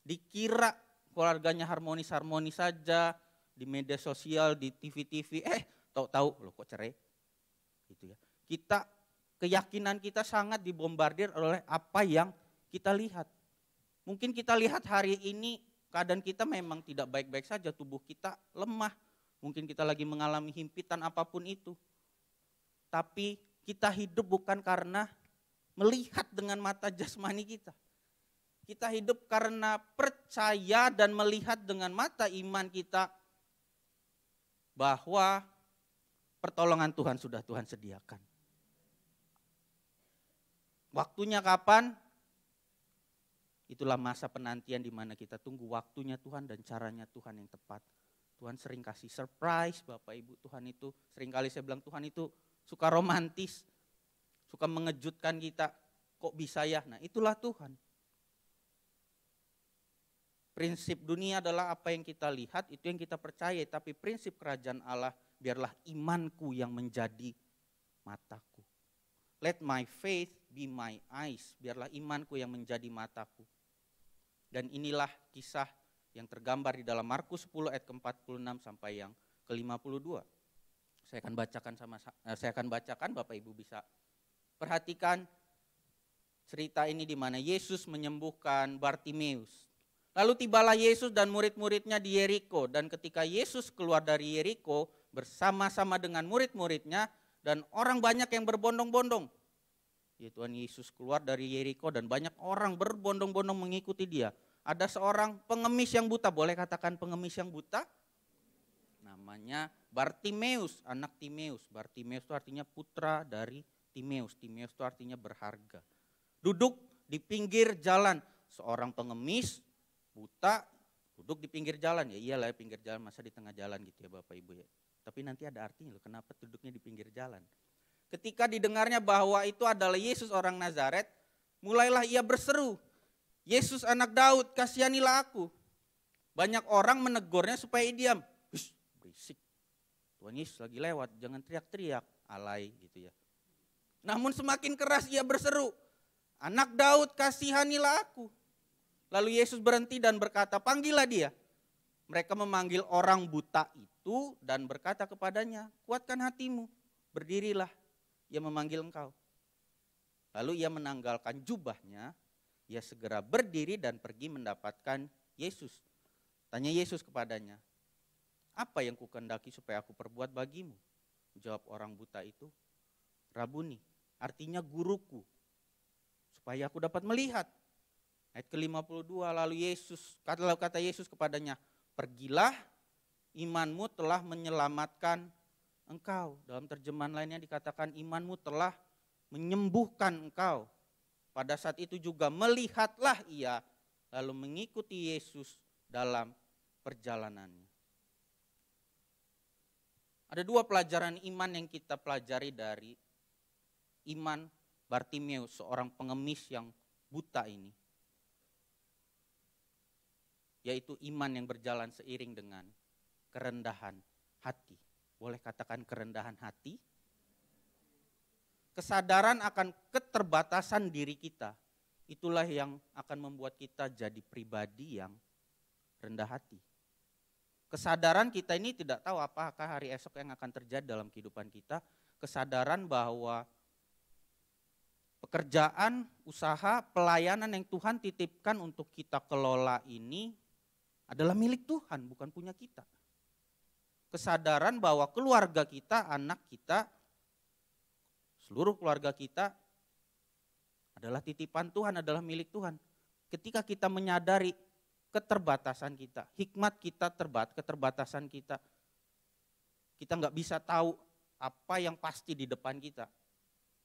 dikira keluarganya harmonis-harmonis saja di media sosial, di TV-TV, tahu-tahu loh kok cerai. Gitu ya. Keyakinan kita sangat dibombardir oleh apa yang kita lihat. Mungkin kita lihat hari ini keadaan kita memang tidak baik-baik saja, tubuh kita lemah. Mungkin kita lagi mengalami himpitan apapun itu. Tapi kita hidup bukan karena melihat dengan mata jasmani kita. Kita hidup karena percaya dan melihat dengan mata iman kita bahwa pertolongan Tuhan sudah Tuhan sediakan. Waktunya kapan? Itulah masa penantian di mana kita tunggu waktunya Tuhan dan caranya Tuhan yang tepat. Tuhan sering kasih surprise Bapak Ibu. Tuhan itu seringkali saya bilang Tuhan itu suka romantis. Suka mengejutkan kita. Kok bisa ya? Nah itulah Tuhan. Prinsip dunia adalah apa yang kita lihat itu yang kita percaya. Tapi prinsip kerajaan Allah, biarlah imanku yang menjadi mataku. Let my faith be my eyes. Biarlah imanku yang menjadi mataku. Dan inilah kisah yang tergambar di dalam Markus 10 ayat ke-46 sampai yang ke-52. Saya akan bacakan, Bapak Ibu bisa perhatikan cerita ini di mana Yesus menyembuhkan Bartimeus. Lalu tibalah Yesus dan murid-muridnya di Yeriko, dan ketika Yesus keluar dari Yeriko bersama-sama dengan murid-muridnya dan orang banyak yang berbondong-bondong. Ya, Tuhan Yesus keluar dari Yeriko dan banyak orang berbondong-bondong mengikuti dia. Ada seorang pengemis yang buta, boleh katakan pengemis yang buta? Namanya Bartimeus, anak Timeus. Bartimeus itu artinya putra dari Timeus. Timeus itu artinya berharga. Duduk di pinggir jalan, seorang pengemis buta duduk di pinggir jalan. Ya iyalah, pinggir jalan, masa di tengah jalan gitu ya Bapak Ibu ya. Tapi nanti ada artinya loh, kenapa duduknya di pinggir jalan. Ketika didengarnya bahwa itu adalah Yesus orang Nazaret, mulailah ia berseru, Yesus anak Daud, kasihanilah aku. Banyak orang menegurnya supaya diam. Berisik, Tuhan Yesus lagi lewat, jangan teriak-teriak, alay gitu ya. Namun semakin keras ia berseru, anak Daud, kasihanilah aku. Lalu Yesus berhenti dan berkata, panggillah dia. Mereka memanggil orang buta itu dan berkata kepadanya, kuatkan hatimu, berdirilah, ia memanggil engkau. Lalu ia menanggalkan jubahnya, ia segera berdiri dan pergi mendapatkan Yesus. Tanya Yesus kepadanya, apa yang kukendaki supaya aku perbuat bagimu? Jawab orang buta itu, Rabuni, artinya guruku, supaya aku dapat melihat. Ayat ke-52, lalu kata Yesus kepadanya, pergilah, imanmu telah menyelamatkan engkau. Dalam terjemahan lainnya dikatakan imanmu telah menyembuhkan engkau. Pada saat itu juga melihatlah ia, lalu mengikuti Yesus dalam perjalanannya. Ada dua pelajaran iman yang kita pelajari dari iman Bartimeus, seorang pengemis yang buta ini. Yaitu iman yang berjalan seiring dengan kerendahan hati. Boleh katakan kerendahan hati? Kesadaran akan keterbatasan diri kita, itulah yang akan membuat kita jadi pribadi yang rendah hati. Kesadaran kita ini tidak tahu apakah hari esok yang akan terjadi dalam kehidupan kita. Kesadaran bahwa pekerjaan, usaha, pelayanan yang Tuhan titipkan untuk kita kelola ini adalah milik Tuhan, bukan punya kita. Kesadaran bahwa keluarga kita, anak kita, seluruh keluarga kita adalah titipan Tuhan, adalah milik Tuhan. Ketika kita menyadari keterbatasan kita, hikmat kita keterbatasan kita nggak bisa tahu apa yang pasti di depan kita.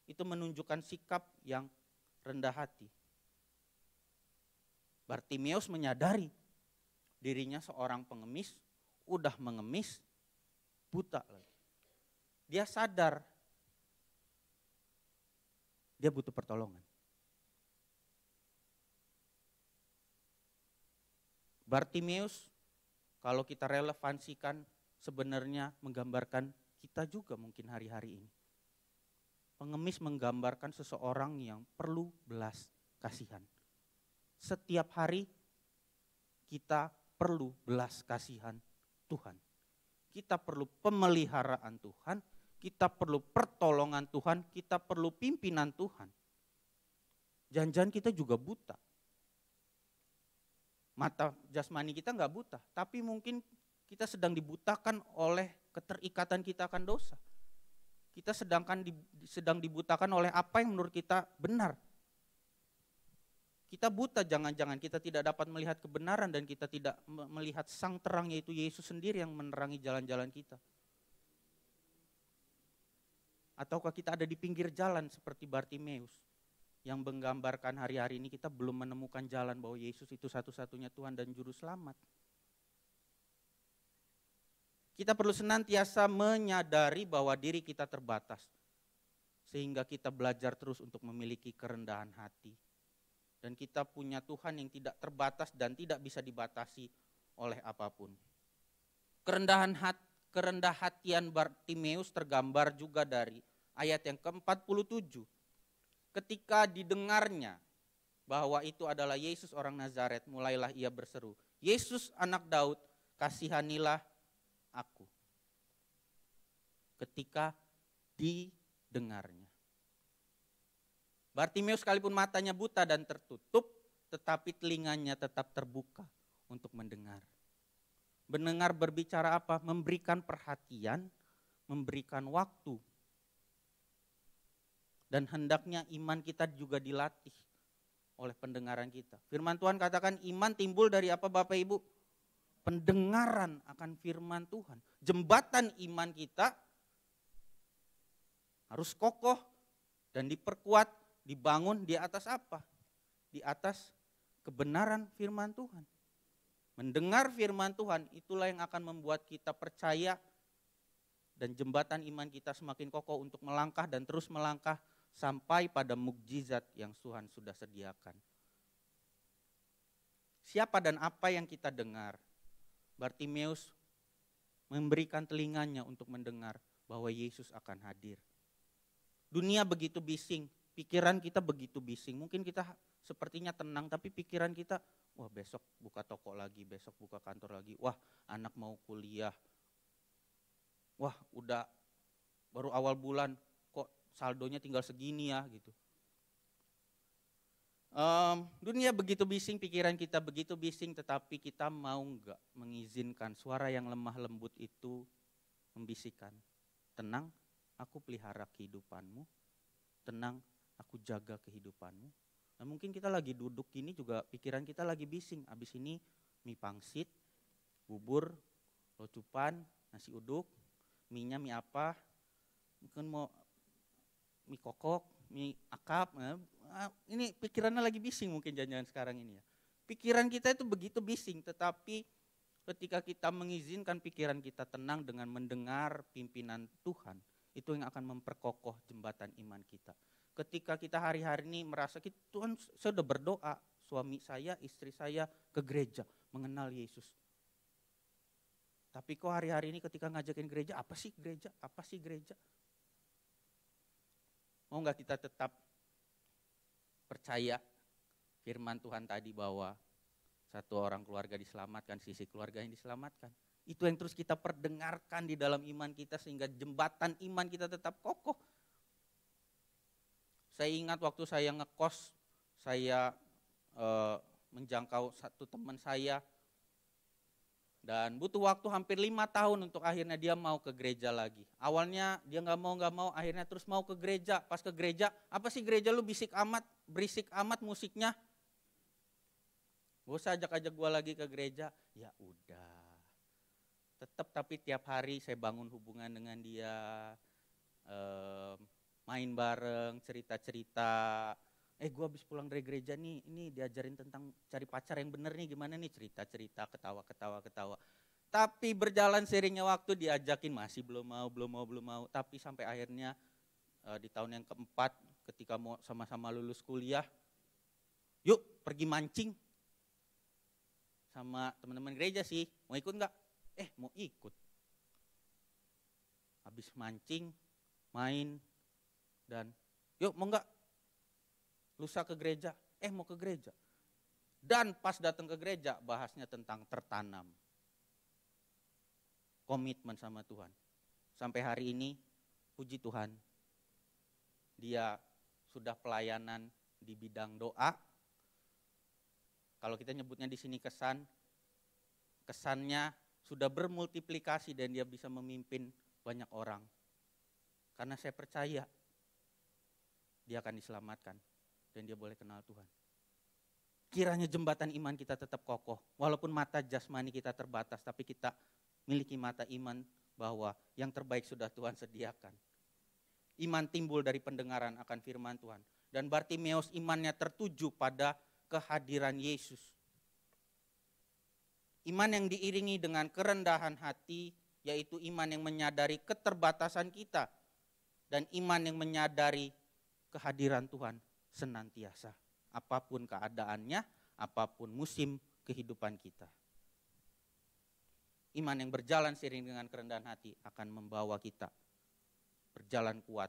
Itu menunjukkan sikap yang rendah hati. Bartimeus menyadari dirinya seorang pengemis, udah mengemis, buta lagi. Dia sadar dia butuh pertolongan. Bartimeus kalau kita relevansikan sebenarnya menggambarkan kita juga mungkin hari-hari ini. Pengemis menggambarkan seseorang yang perlu belas kasihan. Setiap hari kita perlu belas kasihan Tuhan. Kita perlu pemeliharaan Tuhan, kita perlu pertolongan Tuhan, kita perlu pimpinan Tuhan. Jangan-jangan kita juga buta. Mata jasmani kita enggak buta, tapi mungkin kita sedang dibutakan oleh keterikatan kita akan dosa. Kita sedang dibutakan oleh apa yang menurut kita benar. Kita buta, jangan-jangan kita tidak dapat melihat kebenaran dan kita tidak melihat sang terang, yaitu Yesus sendiri yang menerangi jalan-jalan kita. Ataukah kita ada di pinggir jalan seperti Bartimeus yang menggambarkan hari-hari ini kita belum menemukan jalan bahwa Yesus itu satu-satunya Tuhan dan Juru Selamat. Kita perlu senantiasa menyadari bahwa diri kita terbatas. Sehingga kita belajar terus untuk memiliki kerendahan hati. Dan kita punya Tuhan yang tidak terbatas dan tidak bisa dibatasi oleh apapun. Kerendah hatian Bartimeus tergambar juga dari ayat yang ke-47. Ketika didengarnya bahwa itu adalah Yesus orang Nazaret, mulailah ia berseru, Yesus anak Daud, kasihanilah aku. Ketika didengarnya. Bartimeus sekalipun matanya buta dan tertutup, tetapi telinganya tetap terbuka untuk mendengar. Mendengar berbicara apa? Memberikan perhatian, memberikan waktu. Dan hendaknya iman kita juga dilatih oleh pendengaran kita. Firman Tuhan katakan iman timbul dari apa Bapak Ibu? Pendengaran akan firman Tuhan. Jembatan iman kita harus kokoh dan diperkuat, dibangun di atas apa? Di atas kebenaran firman Tuhan. Mendengar firman Tuhan itulah yang akan membuat kita percaya dan jembatan iman kita semakin kokoh untuk melangkah dan terus melangkah sampai pada mukjizat yang Tuhan sudah sediakan. Siapa dan apa yang kita dengar? Bartimeus memberikan telinganya untuk mendengar bahwa Yesus akan hadir. Dunia begitu bising, pikiran kita begitu bising. Mungkin kita sepertinya tenang, tapi pikiran kita, wah besok buka toko lagi, besok buka kantor lagi. Wah anak mau kuliah. Wah udah baru awal bulan, kok saldonya tinggal segini ya gitu. Dunia begitu bising, pikiran kita begitu bising, tetapi kita mau enggak mengizinkan suara yang lemah lembut itu membisikkan. Tenang, aku pelihara kehidupanmu. Tenang, aku jaga kehidupanmu. Nah mungkin kita lagi duduk gini juga pikiran kita lagi bising. Abis ini mie pangsit, bubur, locupan, nasi uduk, mie-nya mie apa, mungkin mau mie kokok, mie akap. Ini pikirannya lagi bising mungkin jangan-jangan sekarang ini ya. Pikiran kita itu begitu bising, tetapi ketika kita mengizinkan pikiran kita tenang dengan mendengar pimpinan Tuhan, itu yang akan memperkokoh jembatan iman kita. Ketika kita hari-hari ini merasa Tuhan saya sudah berdoa, suami saya, istri saya ke gereja mengenal Yesus. Tapi kok hari-hari ini ketika ngajakin gereja, apa sih gereja? Apa sih gereja? Mau gak kita tetap percaya firman Tuhan tadi bahwa satu orang keluarga diselamatkan, sisi keluarga yang diselamatkan. Itu yang terus kita perdengarkan di dalam iman kita sehingga jembatan iman kita tetap kokoh. Saya ingat waktu saya ngekos, saya menjangkau satu teman saya dan butuh waktu hampir 5 tahun untuk akhirnya dia mau ke gereja lagi. Awalnya dia nggak mau, akhirnya terus mau ke gereja. Pas ke gereja, apa sih gereja lu berisik amat musiknya. Gue ajak gue lagi ke gereja, ya udah. Tetap tapi tiap hari saya bangun hubungan dengan dia, main bareng, cerita-cerita. Gue habis pulang dari gereja nih, ini diajarin tentang cari pacar yang bener nih, gimana nih, cerita-cerita, ketawa. Tapi berjalan seiringnya waktu diajakin masih belum mau. Tapi sampai akhirnya di tahun yang keempat ketika mau sama-sama lulus kuliah, yuk pergi mancing. Sama teman-teman gereja sih, mau ikut enggak? Mau ikut. Habis mancing, main, dan yuk mau enggak? Lusa ke gereja, mau ke gereja. Dan pas datang ke gereja, bahasnya tentang tertanam. Komitmen sama Tuhan. Sampai hari ini, puji Tuhan, dia sudah pelayanan di bidang doa. Kalau kita nyebutnya di sini kesannya sudah bermultiplikasi dan dia bisa memimpin banyak orang. Karena saya percaya dia akan diselamatkan dan dia boleh kenal Tuhan. Kiranya jembatan iman kita tetap kokoh, walaupun mata jasmani kita terbatas, tapi kita miliki mata iman bahwa yang terbaik sudah Tuhan sediakan. Iman timbul dari pendengaran akan firman Tuhan. Dan Bartimeus imannya tertuju pada kehadiran Yesus. Iman yang diiringi dengan kerendahan hati, yaitu iman yang menyadari keterbatasan kita, dan iman yang menyadari kehadiran Tuhan senantiasa, apapun keadaannya, apapun musim kehidupan kita. Iman yang berjalan seiring dengan kerendahan hati akan membawa kita berjalan kuat,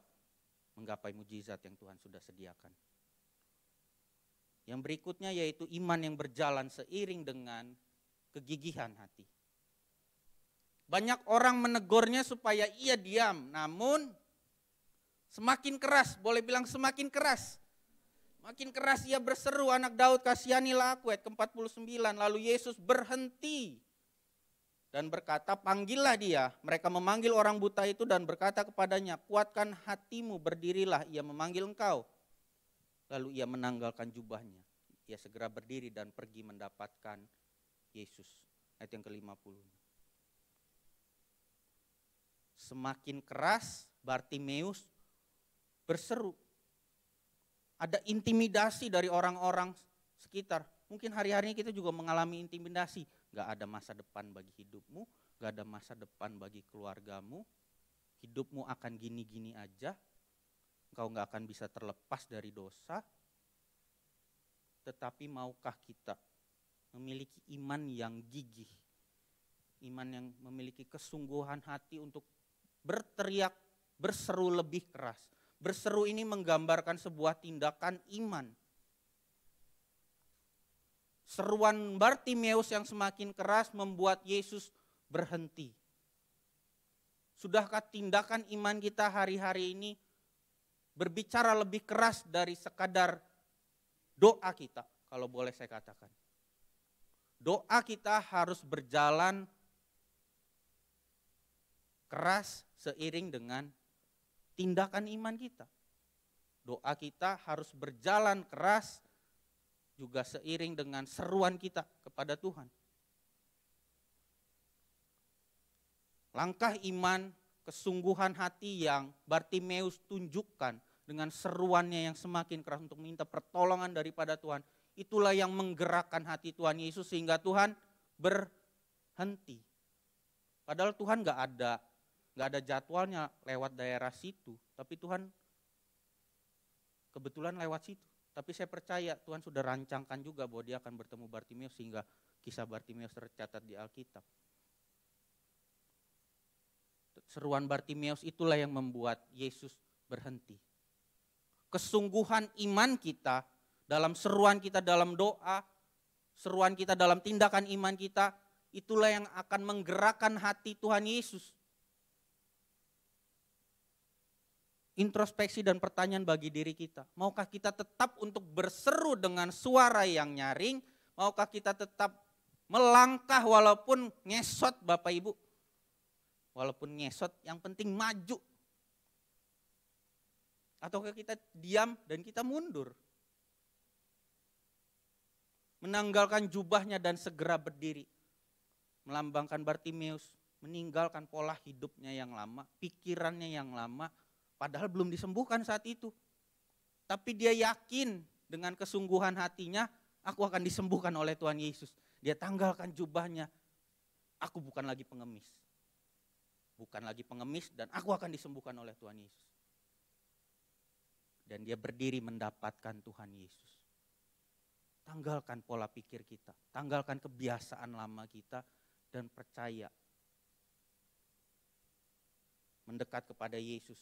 menggapai mujizat yang Tuhan sudah sediakan. Yang berikutnya yaitu iman yang berjalan seiring dengan kegigihan hati. Banyak orang menegurnya supaya ia diam, namun semakin keras, boleh bilang semakin keras. Makin keras ia berseru, anak Daud kasihanilah aku, ayat ke-49. Lalu Yesus berhenti dan berkata, panggillah dia. Mereka memanggil orang buta itu dan berkata kepadanya, kuatkan hatimu, berdirilah, ia memanggil engkau. Lalu ia menanggalkan jubahnya. Ia segera berdiri dan pergi mendapatkan Yesus. Ayat yang ke-50. Semakin keras Bartimeus berseru. Ada intimidasi dari orang-orang sekitar. Mungkin hari-hari kita juga mengalami intimidasi. Gak ada masa depan bagi hidupmu, gak ada masa depan bagi keluargamu. Hidupmu akan gini-gini aja. Engkau gak akan bisa terlepas dari dosa. Tetapi maukah kita memiliki iman yang gigih, iman yang memiliki kesungguhan hati untuk berteriak, berseru lebih keras. Berseru ini menggambarkan sebuah tindakan iman. Seruan Bartimeus yang semakin keras membuat Yesus berhenti. Sudahkah tindakan iman kita hari-hari ini berbicara lebih keras dari sekadar doa kita, kalau boleh saya katakan. Doa kita harus berjalan keras seiring dengan tindakan iman kita. Doa kita harus berjalan keras juga seiring dengan seruan kita kepada Tuhan. Langkah iman, kesungguhan hati yang Bartimeus tunjukkan dengan seruannya yang semakin keras untuk minta pertolongan daripada Tuhan, itulah yang menggerakkan hati Tuhan Yesus sehingga Tuhan berhenti. Padahal Tuhan gak ada jadwalnya lewat daerah situ, tapi Tuhan kebetulan lewat situ. Tapi saya percaya Tuhan sudah rancangkan juga bahwa dia akan bertemu Bartimeus sehingga kisah Bartimeus tercatat di Alkitab. Seruan Bartimeus itulah yang membuat Yesus berhenti. Kesungguhan iman kita dalam seruan kita dalam doa, seruan kita dalam tindakan iman kita, itulah yang akan menggerakkan hati Tuhan Yesus. Introspeksi dan pertanyaan bagi diri kita. Maukah kita tetap untuk berseru dengan suara yang nyaring? Maukah kita tetap melangkah walaupun ngesot Bapak Ibu? Walaupun ngesot yang penting maju. Ataukah kita diam dan kita mundur? Menanggalkan jubahnya dan segera berdiri. Melambangkan Bartimeus, meninggalkan pola hidupnya yang lama, pikirannya yang lama, padahal belum disembuhkan saat itu. Tapi dia yakin dengan kesungguhan hatinya, aku akan disembuhkan oleh Tuhan Yesus. Dia tanggalkan jubahnya, aku bukan lagi pengemis. Bukan lagi pengemis dan aku akan disembuhkan oleh Tuhan Yesus. Dan dia berdiri mendapatkan Tuhan Yesus. Tanggalkan pola pikir kita, tanggalkan kebiasaan lama kita dan percaya. Mendekat kepada Yesus.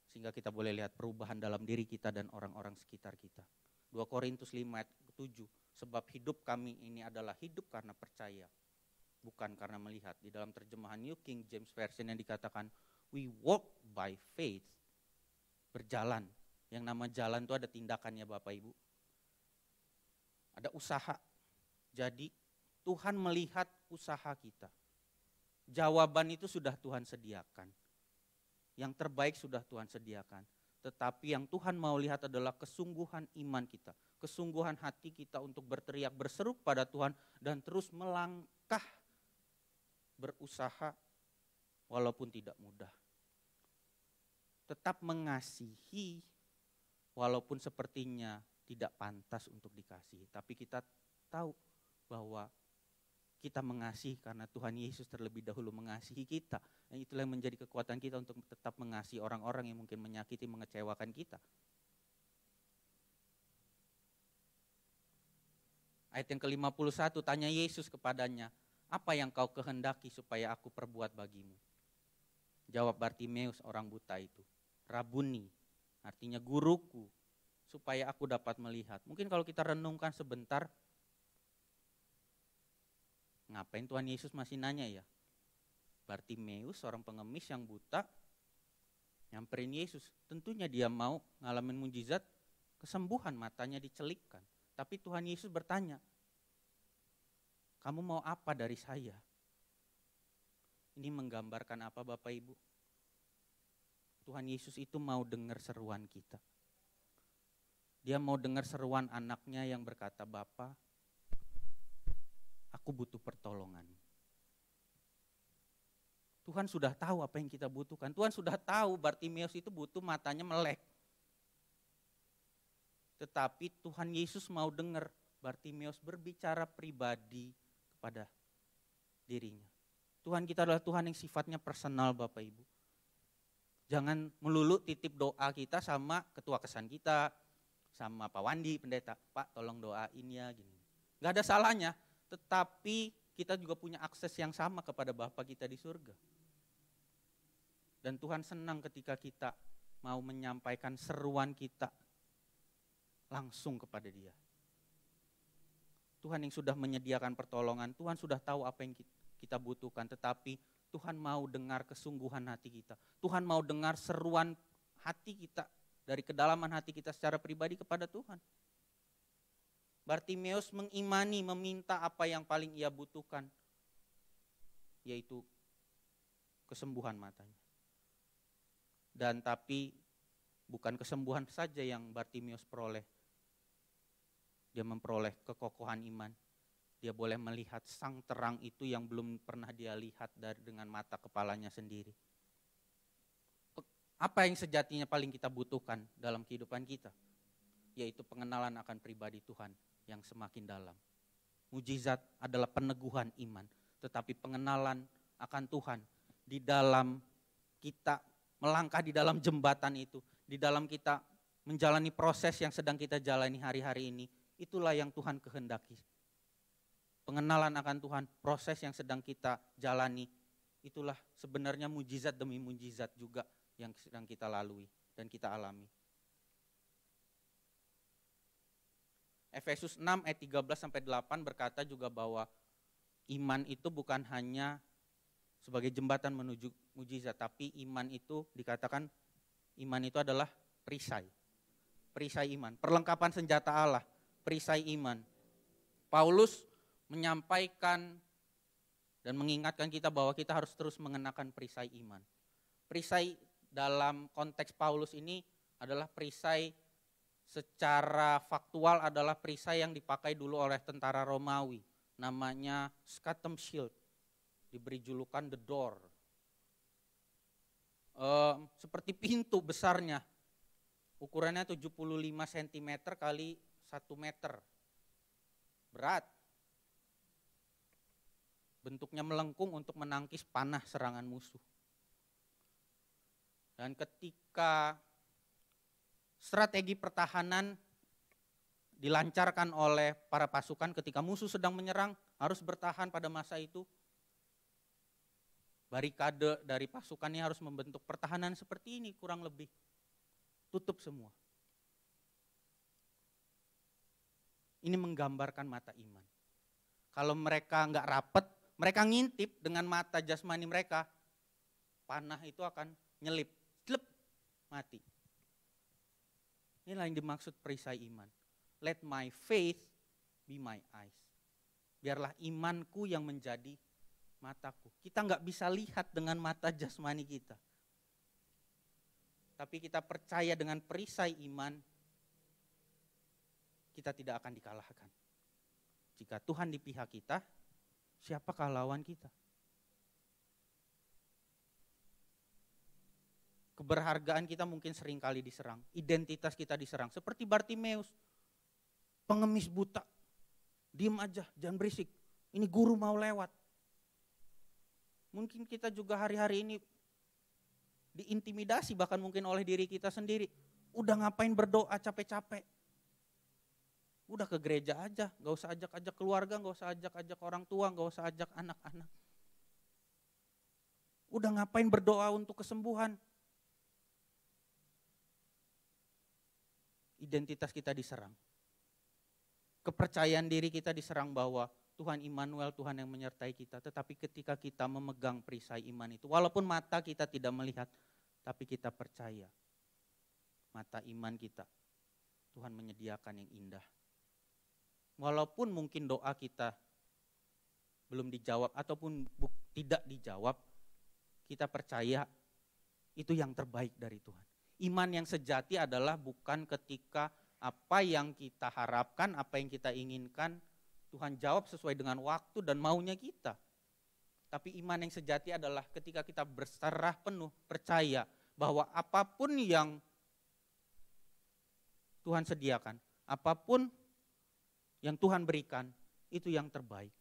Sehingga kita boleh lihat perubahan dalam diri kita dan orang-orang sekitar kita. 2 Korintus 5 ayat 7, sebab hidup kami ini adalah hidup karena percaya, bukan karena melihat. Di dalam terjemahan New King James Version yang dikatakan, we walk by faith, berjalan. Yang nama jalan itu ada tindakannya Bapak Ibu. Ada usaha. Jadi Tuhan melihat usaha kita. Jawaban itu sudah Tuhan sediakan. Yang terbaik sudah Tuhan sediakan. Tetapi yang Tuhan mau lihat adalah kesungguhan iman kita. Kesungguhan hati kita untuk berteriak, berseru pada Tuhan. Dan terus melangkah, berusaha walaupun tidak mudah. Tetap mengasihi walaupun sepertinya tidak pantas untuk dikasihi. Tapi kita tahu bahwa kita mengasihi karena Tuhan Yesus terlebih dahulu mengasihi kita. Dan itulah yang menjadi kekuatan kita untuk tetap mengasihi orang-orang yang mungkin menyakiti, mengecewakan kita. Ayat yang ke-51, tanya Yesus kepadanya, apa yang kau kehendaki supaya aku perbuat bagimu? Jawab Bartimeus orang buta itu, Rabuni, artinya guruku. supaya aku dapat melihat. Mungkin kalau kita renungkan sebentar, ngapain Tuhan Yesus masih nanya ya? Bartimeus, seorang pengemis yang buta, nyamperin Yesus. Tentunya dia mau ngalamin mujizat, kesembuhan, matanya dicelipkan. Tapi Tuhan Yesus bertanya, kamu mau apa dari saya? Ini menggambarkan apa Bapak Ibu? Tuhan Yesus itu mau dengar seruan kita. Dia mau dengar seruan anaknya yang berkata, Bapa, aku butuh pertolongan. Tuhan sudah tahu apa yang kita butuhkan. Tuhan sudah tahu Bartimeus itu butuh matanya melek. Tetapi Tuhan Yesus mau dengar Bartimeus berbicara pribadi kepada dirinya. Tuhan kita adalah Tuhan yang sifatnya personal Bapak Ibu. Jangan melulu titip doa kita sama ketua kesan kita, sama Pak Wandi pendeta, Pak tolong doain ya gini. Gak ada salahnya, tetapi kita juga punya akses yang sama kepada Bapa kita di surga. Dan Tuhan senang ketika kita mau menyampaikan seruan kita langsung kepada Dia. Tuhan yang sudah menyediakan pertolongan, Tuhan sudah tahu apa yang kita butuhkan, tetapi Tuhan mau dengar kesungguhan hati kita. Tuhan mau dengar seruan hati kita dari kedalaman hati kita secara pribadi kepada Tuhan. Bartimeus mengimani, meminta apa yang paling ia butuhkan, yaitu kesembuhan matanya. Dan tapi bukan kesembuhan saja yang Bartimeus peroleh. Dia memperoleh kekokohan iman. Dia boleh melihat sang terang itu yang belum pernah dia lihat dengan mata kepalanya sendiri. Apa yang sejatinya paling kita butuhkan dalam kehidupan kita? Yaitu pengenalan akan pribadi Tuhan yang semakin dalam. Mujizat adalah peneguhan iman. Tetapi pengenalan akan Tuhan di dalam kita melangkah di dalam jembatan itu, di dalam kita menjalani proses yang sedang kita jalani hari-hari ini, itulah yang Tuhan kehendaki. Pengenalan akan Tuhan, proses yang sedang kita jalani, itulah sebenarnya mujizat demi mujizat juga yang sedang kita lalui dan kita alami. Efesus 6 ayat 13-8 berkata juga bahwa iman itu bukan hanya sebagai jembatan menuju mujizat, tapi iman itu dikatakan, iman itu adalah perisai. Perisai iman, perlengkapan senjata Allah, perisai iman. Paulus menyampaikan dan mengingatkan kita bahwa kita harus terus mengenakan perisai iman. Perisai dalam konteks Paulus ini adalah perisai secara faktual adalah perisai yang dipakai dulu oleh tentara Romawi. Namanya scatum shield. Diberi julukan the door. Seperti pintu besarnya. Ukurannya 75 cm kali 1 meter. Berat. Bentuknya melengkung untuk menangkis panah serangan musuh. Dan ketika strategi pertahanan dilancarkan oleh para pasukan ketika musuh sedang menyerang, harus bertahan pada masa itu. Barikade dari pasukan ini harus membentuk pertahanan seperti ini kurang lebih. Tutup semua. Ini menggambarkan mata iman. Kalau mereka nggak rapet, mereka ngintip dengan mata jasmani mereka, panah itu akan nyelip, slep, mati. Inilah yang dimaksud perisai iman. Let my faith be my eyes. Biarlah imanku yang menjadi mataku. Kita nggak bisa lihat dengan mata jasmani kita. Tapi kita percaya dengan perisai iman, kita tidak akan dikalahkan. Jika Tuhan di pihak kita, siapakah lawan kita? Keberhargaan kita mungkin seringkali diserang, identitas kita diserang. Seperti Bartimeus, pengemis buta, diem aja, jangan berisik. Ini guru mau lewat. Mungkin kita juga hari-hari ini diintimidasi bahkan mungkin oleh diri kita sendiri. Udah ngapain berdoa capek-capek. Udah ke gereja aja, gak usah ajak-ajak keluarga, gak usah ajak-ajak orang tua, gak usah ajak anak-anak. Udah ngapain berdoa untuk kesembuhan. identitas kita diserang. Kepercayaan diri kita diserang bahwa Tuhan Immanuel, Tuhan yang menyertai kita. Tetapi ketika kita memegang perisai iman itu, walaupun mata kita tidak melihat, tapi kita percaya. Mata iman kita, Tuhan menyediakan yang indah. Walaupun mungkin doa kita belum dijawab ataupun tidak dijawab, kita percaya itu yang terbaik dari Tuhan. Iman yang sejati adalah bukan ketika apa yang kita harapkan, apa yang kita inginkan, Tuhan jawab sesuai dengan waktu dan maunya kita. Tapi iman yang sejati adalah ketika kita berserah penuh, percaya bahwa apapun yang Tuhan sediakan, apapun yang Tuhan berikan, itu yang terbaik.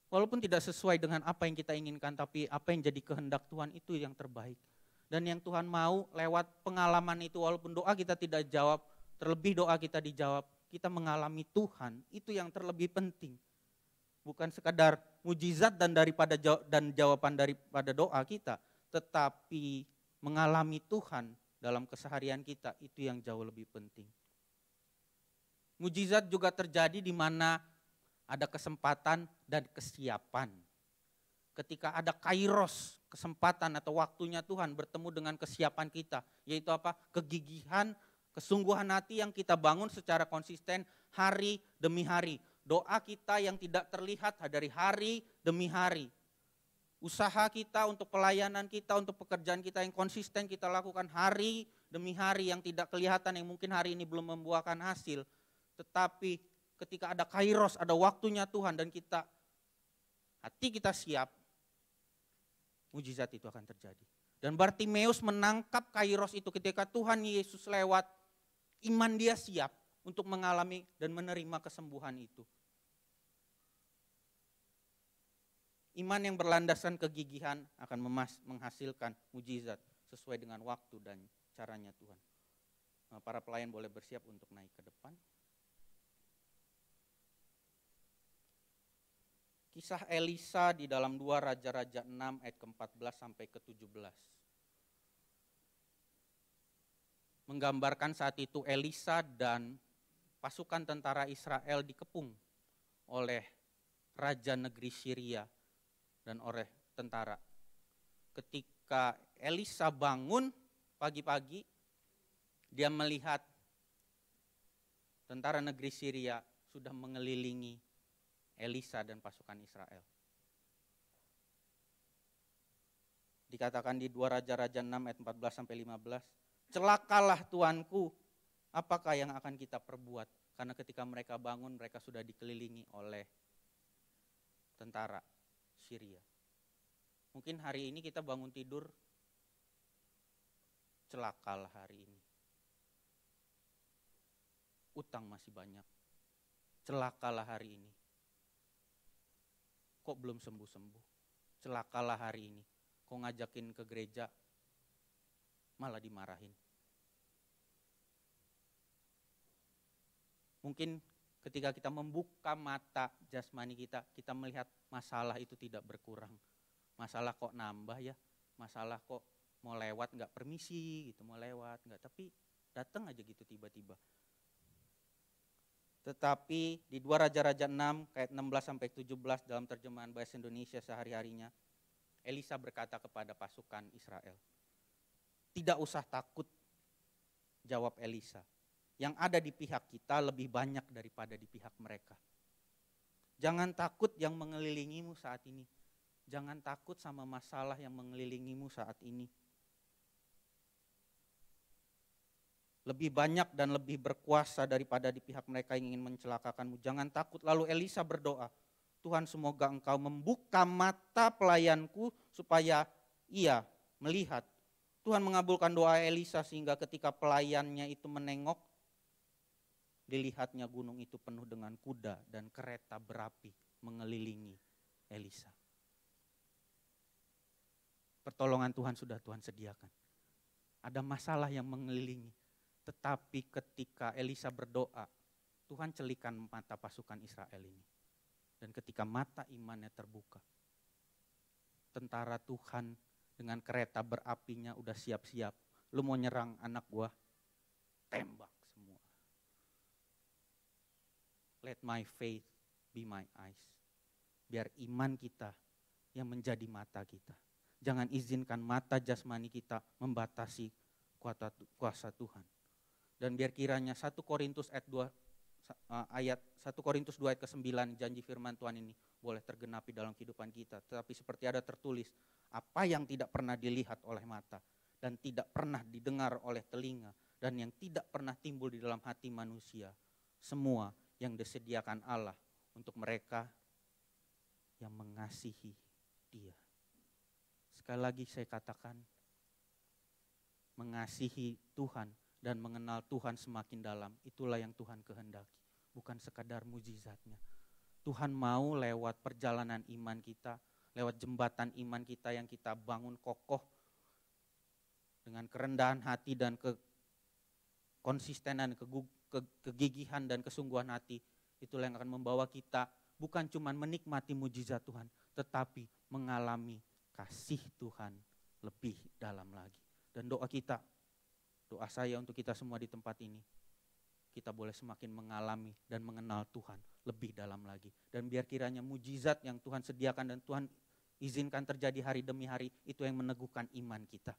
Walaupun tidak sesuai dengan apa yang kita inginkan, tapi apa yang jadi kehendak Tuhan itu yang terbaik. Dan yang Tuhan mau lewat pengalaman itu, walaupun doa kita tidak jawab, terlebih doa kita dijawab, kita mengalami Tuhan, itu yang terlebih penting. Bukan sekadar mujizat dan jawaban daripada doa kita, tetapi mengalami Tuhan dalam keseharian kita, itu yang jauh lebih penting. Mujizat juga terjadi di mana ada kesempatan dan kesiapan. Ketika ada kairos, kesempatan atau waktunya Tuhan bertemu dengan kesiapan kita, yaitu apa? Kegigihan, kesungguhan hati yang kita bangun secara konsisten hari demi hari. Doa kita yang tidak terlihat dari hari demi hari. Usaha kita untuk pelayanan kita, untuk pekerjaan kita yang konsisten kita lakukan hari demi hari yang tidak kelihatan, yang mungkin hari ini belum membuahkan hasil. Tetapi ketika ada kairos, ada waktunya Tuhan dan hati kita siap, mujizat itu akan terjadi. Dan Bartimeus menangkap kairos itu ketika Tuhan Yesus lewat, iman dia siap untuk mengalami dan menerima kesembuhan itu. Iman yang berlandaskan kegigihan akan menghasilkan mujizat sesuai dengan waktu dan caranya Tuhan. Para pelayan boleh bersiap untuk naik ke depan. Kisah Elisa di dalam 2 Raja-Raja 6 ayat ke-14 sampai ke-17. Menggambarkan saat itu Elisa dan pasukan tentara Israel dikepung oleh raja negeri Syria dan oleh tentara. Ketika Elisa bangun pagi-pagi, dia melihat tentara negeri Syria sudah mengelilingi Elisa dan pasukan Israel. Dikatakan di 2 Raja-Raja 6 ayat 14 sampai 15, celakalah tuanku, apakah yang akan kita perbuat? Karena ketika mereka bangun, mereka sudah dikelilingi oleh tentara Syria. Mungkin hari ini kita bangun tidur, celakalah hari ini. Utang masih banyak, celakalah hari ini. Kok belum sembuh-sembuh? Celakalah hari ini. Kok ngajakin ke gereja malah dimarahin. Mungkin ketika kita membuka mata jasmani kita melihat masalah itu tidak berkurang. Masalah kok nambah ya, masalah kok mau lewat nggak permisi gitu, mau lewat nggak, tapi datang aja gitu tiba-tiba. Tetapi di 2 Raja-Raja 6 ayat 16 sampai 17 dalam terjemahan bahasa Indonesia sehari-harinya, Elisa berkata kepada pasukan Israel, tidak usah takut, jawab Elisa. Yang ada di pihak kita lebih banyak daripada di pihak mereka. Jangan takut yang mengelilingimu saat ini. Jangan takut sama masalah yang mengelilingimu saat ini. Lebih banyak dan lebih berkuasa daripada di pihak mereka yang ingin mencelakakanmu. Jangan takut. Lalu Elisa berdoa, Tuhan semoga engkau membuka mata pelayanku supaya ia melihat. Tuhan mengabulkan doa Elisa sehingga ketika pelayannya itu menengok, dilihatnya gunung itu penuh dengan kuda dan kereta berapi mengelilingi Elisa. Pertolongan Tuhan sudah Tuhan sediakan. Ada masalah yang mengelilingi. Tetapi ketika Elisa berdoa, Tuhan celikan mata pasukan Israel ini. Dan ketika mata imannya terbuka, tentara Tuhan dengan kereta berapinya udah siap-siap. Lu mau nyerang anak gua? let my faith be my eyes. Biar iman kita yang menjadi mata kita. Jangan izinkan mata jasmani kita membatasi kuasa Tuhan. Dan biar kiranya 1 Korintus ayat 1 Korintus 2 ayat ke-9 janji firman Tuhan ini boleh tergenapi dalam kehidupan kita. Tetapi seperti ada tertulis, apa yang tidak pernah dilihat oleh mata dan tidak pernah didengar oleh telinga dan yang tidak pernah timbul di dalam hati manusia, semua yang disediakan Allah untuk mereka yang mengasihi Dia. Sekali lagi saya katakan, mengasihi Tuhan dan mengenal Tuhan semakin dalam, itulah yang Tuhan kehendaki. Bukan sekadar mujizatnya. Tuhan mau lewat perjalanan iman kita, lewat jembatan iman kita yang kita bangun kokoh, dengan kerendahan hati dan konsistenan, kegigihan dan kesungguhan hati, itulah yang akan membawa kita bukan cuma menikmati mujizat Tuhan, tetapi mengalami kasih Tuhan lebih dalam lagi. Dan doa saya untuk kita semua di tempat ini, kita boleh semakin mengalami dan mengenal Tuhan lebih dalam lagi. Dan biar kiranya mujizat yang Tuhan sediakan dan Tuhan izinkan terjadi hari demi hari, itu yang meneguhkan iman kita.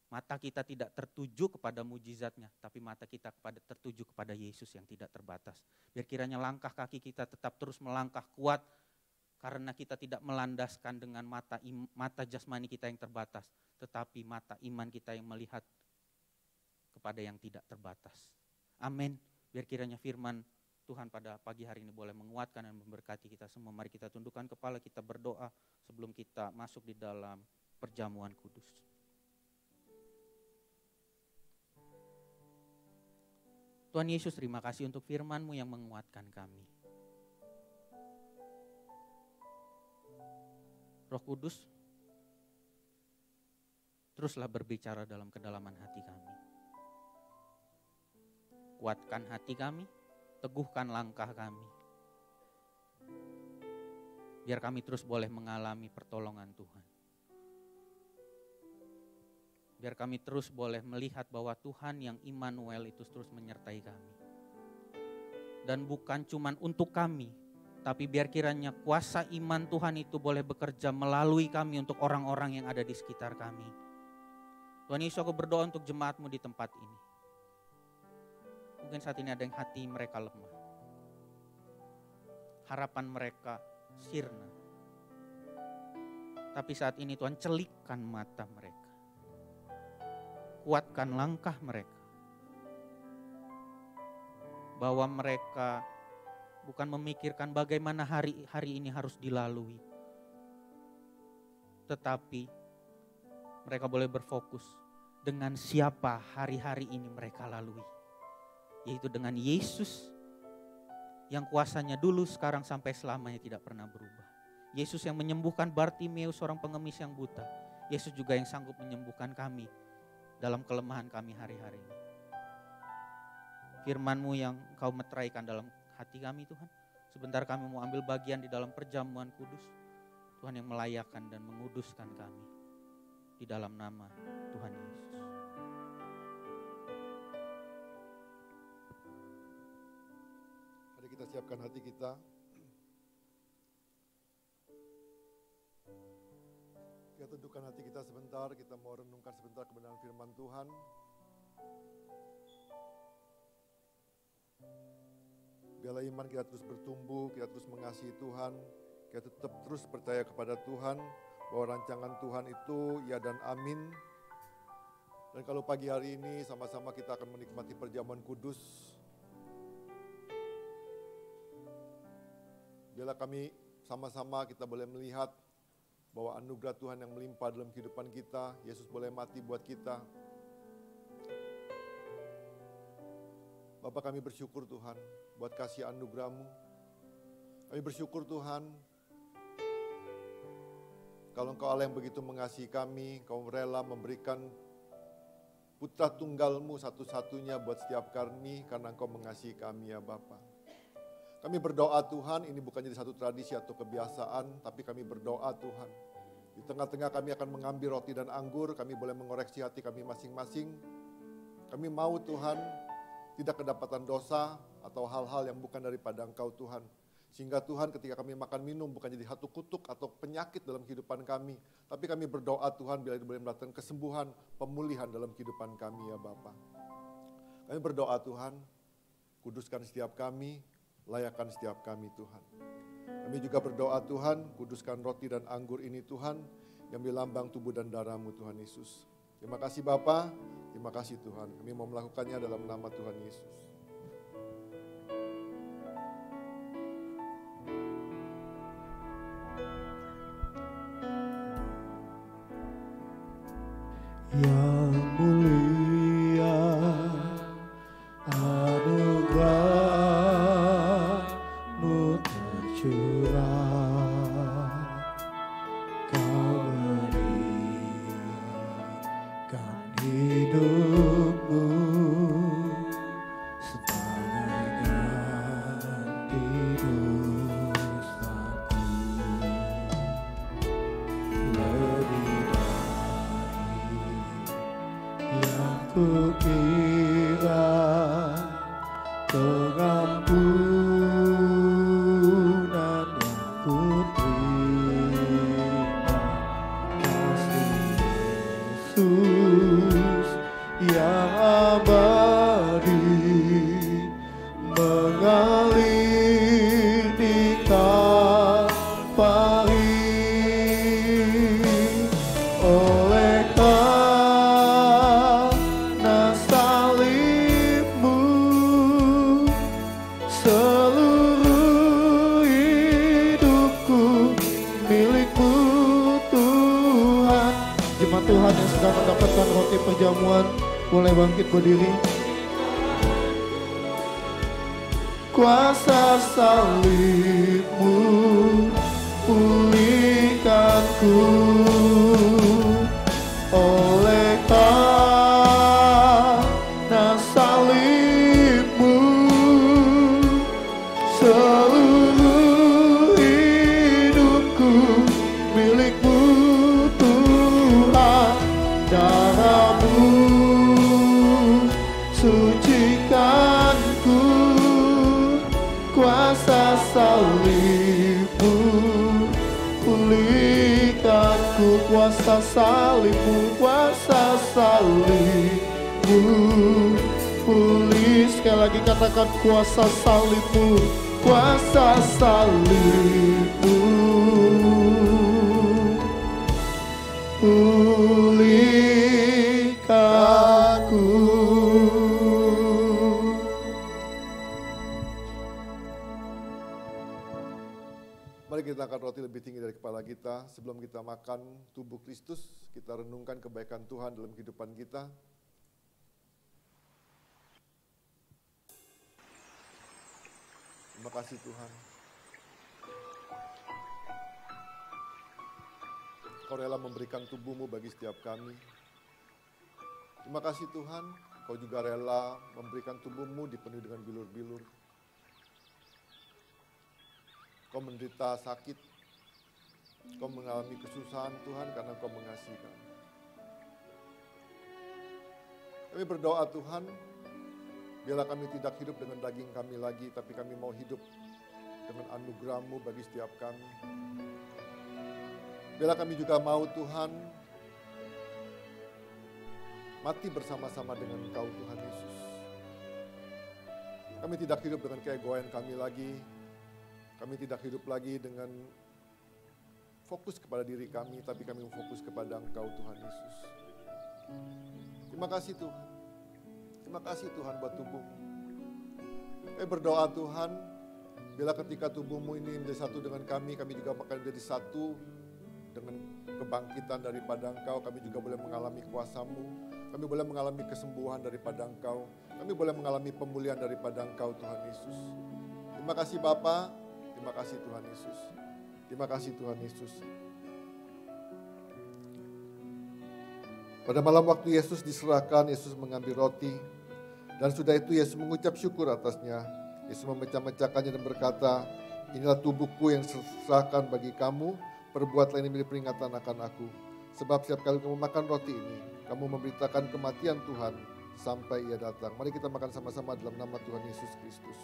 Mata kita tidak tertuju kepada mujizatnya, tapi mata kita tertuju kepada Yesus yang tidak terbatas. Biar kiranya langkah kaki kita tetap terus melangkah kuat, karena kita tidak melandaskan dengan mata jasmani kita yang terbatas, tetapi mata iman kita yang melihat kepada yang tidak terbatas. Amin. Biar kiranya firman Tuhan pada pagi hari ini boleh menguatkan dan memberkati kita semua. Mari kita tundukkan kepala, kita berdoa sebelum kita masuk di dalam perjamuan kudus. Tuhan Yesus, terima kasih untuk firman-Mu yang menguatkan kami. Roh Kudus, teruslah berbicara dalam kedalaman hati kami. Kuatkan hati kami, teguhkan langkah kami. Biar kami terus boleh mengalami pertolongan Tuhan. Biar kami terus boleh melihat bahwa Tuhan yang Immanuel itu terus menyertai kami. Dan bukan cuma untuk kami, tapi biar kiranya kuasa iman Tuhan itu boleh bekerja melalui kami untuk orang-orang yang ada di sekitar kami. Tuhan Yesus, aku berdoa untuk jemaat-Mu di tempat ini. Mungkin saat ini ada yang hati mereka lemah. Harapan mereka sirna. Tapi saat ini Tuhan celikkan mata mereka. Kuatkan langkah mereka. Bahwa mereka bukan memikirkan bagaimana hari ini harus dilalui. Tetapi mereka boleh berfokus dengan siapa hari-hari ini mereka lalui. Yaitu dengan Yesus yang kuasanya dulu, sekarang, sampai selamanya tidak pernah berubah. Yesus yang menyembuhkan Bartimeus, seorang pengemis yang buta. Yesus juga yang sanggup menyembuhkan kami dalam kelemahan kami hari-hari ini. Firman-Mu yang Kau meteraikan dalam hati kami Tuhan. Sebentar kami mau ambil bagian di dalam perjamuan kudus. Tuhan yang melayakkan dan menguduskan kami. Di dalam nama Tuhan Yesus. Mari kita siapkan hati kita. Kita tundukkan hati kita sebentar, kita mau renungkan sebentar kebenaran firman Tuhan. Biarlah iman kita terus bertumbuh, kita terus mengasihi Tuhan, kita tetap terus percaya kepada Tuhan, bahwa rancangan Tuhan itu ya dan amin. Dan kalau pagi hari ini sama-sama kita akan menikmati perjamuan kudus, biarlah kami sama-sama kita boleh melihat bahwa anugerah Tuhan yang melimpah dalam kehidupan kita, Yesus boleh mati buat kita. Bapa, kami bersyukur Tuhan buat kasih anugerah-Mu. Kami bersyukur Tuhan, kalau Engkau Allah yang begitu mengasihi kami, Engkau rela memberikan putra tunggal-Mu satu-satunya buat setiap kami, karena Engkau mengasihi kami ya Bapa. Kami berdoa Tuhan, ini bukan jadi satu tradisi atau kebiasaan, tapi kami berdoa Tuhan. Di tengah-tengah kami akan mengambil roti dan anggur, kami boleh mengoreksi hati kami masing-masing. Kami mau Tuhan, tidak kedapatan dosa, atau hal-hal yang bukan daripada Engkau Tuhan. Sehingga Tuhan ketika kami makan minum bukan jadi satu kutuk atau penyakit dalam kehidupan kami. Tapi kami berdoa Tuhan bila boleh mendapatkan kesembuhan, pemulihan dalam kehidupan kami ya Bapa. Kami berdoa Tuhan, kuduskan setiap kami, layakkan setiap kami Tuhan. Kami juga berdoa Tuhan, kuduskan roti dan anggur ini Tuhan, yang melambang tubuh dan darah-Mu Tuhan Yesus. Terima kasih Bapa, terima kasih Tuhan. Kami mau melakukannya dalam nama Tuhan Yesus. Yang mulia anugerah-Mu tercurah, Kau berikan hidup-Mu sebagai ganti dosaku. Lebih yang kukira pengampunan yang kuterima, kasih Yesus yang abadi mengalir di Kalvari. Oleh seluruh hidupku milik-Mu Tuhan. Jemaat Tuhan yang sedang mendapatkan roti perjamuan, boleh bangkit berdiri. Kuasa salib-Mu pulihkanku, oleh karena salib-Mu seluruh hidupku milik-Mu Tuhan. Darah-Mu sucikanku, kuasa salib-Mu pulihkanku, kuasa salib-Mu, kuasa salib-Mu pulih. Sekali lagi katakan kuasa salib-Mu, kuasa salib-Mu pulihkanku. Mari kita angkat roti lebih tinggi dari kepala kita. Sebelum kita makan tubuh Kristus, kita renungkan kebaikan Tuhan dalam kehidupan kita. Terima kasih Tuhan. Kau rela memberikan tubuh-Mu bagi setiap kami. Terima kasih Tuhan, Kau juga rela memberikan tubuh-Mu dipenuhi dengan bilur-bilur. Kau menderita sakit, Kau mengalami kesusahan Tuhan karena Kau mengasihi kami. Kami berdoa Tuhan, biarlah kami tidak hidup dengan daging kami lagi, tapi kami mau hidup dengan anugerah-Mu bagi setiap kami. Biarlah kami juga mau Tuhan, mati bersama-sama dengan Engkau Tuhan Yesus. Kami tidak hidup dengan keegoan kami lagi. Kami tidak hidup lagi dengan fokus kepada diri kami, tapi kami fokus kepada Engkau Tuhan Yesus. Terima kasih Tuhan. Terima kasih Tuhan buat tubuh-Mu. Kami berdoa Tuhan, bila ketika tubuh-Mu ini menjadi satu dengan kami juga akan menjadi satu dengan kebangkitan daripada Engkau. Kami juga boleh mengalami kuasa-Mu. Kami boleh mengalami kesembuhan daripada Engkau. Kami boleh mengalami pemulihan daripada Engkau Tuhan Yesus. Terima kasih Bapa. Terima kasih Tuhan Yesus. Terima kasih Tuhan Yesus. Pada malam waktu Yesus diserahkan, Yesus mengambil roti. Dan sudah itu Yesus mengucap syukur atasnya. Yesus memecah-mecahkannya dan berkata, inilah tubuhku yang diserahkan bagi kamu. Perbuatlah ini menjadi peringatan akan aku. Sebab setiap kali kamu makan roti ini, kamu memberitakan kematian Tuhan sampai Ia datang. Mari kita makan sama-sama dalam nama Tuhan Yesus Kristus.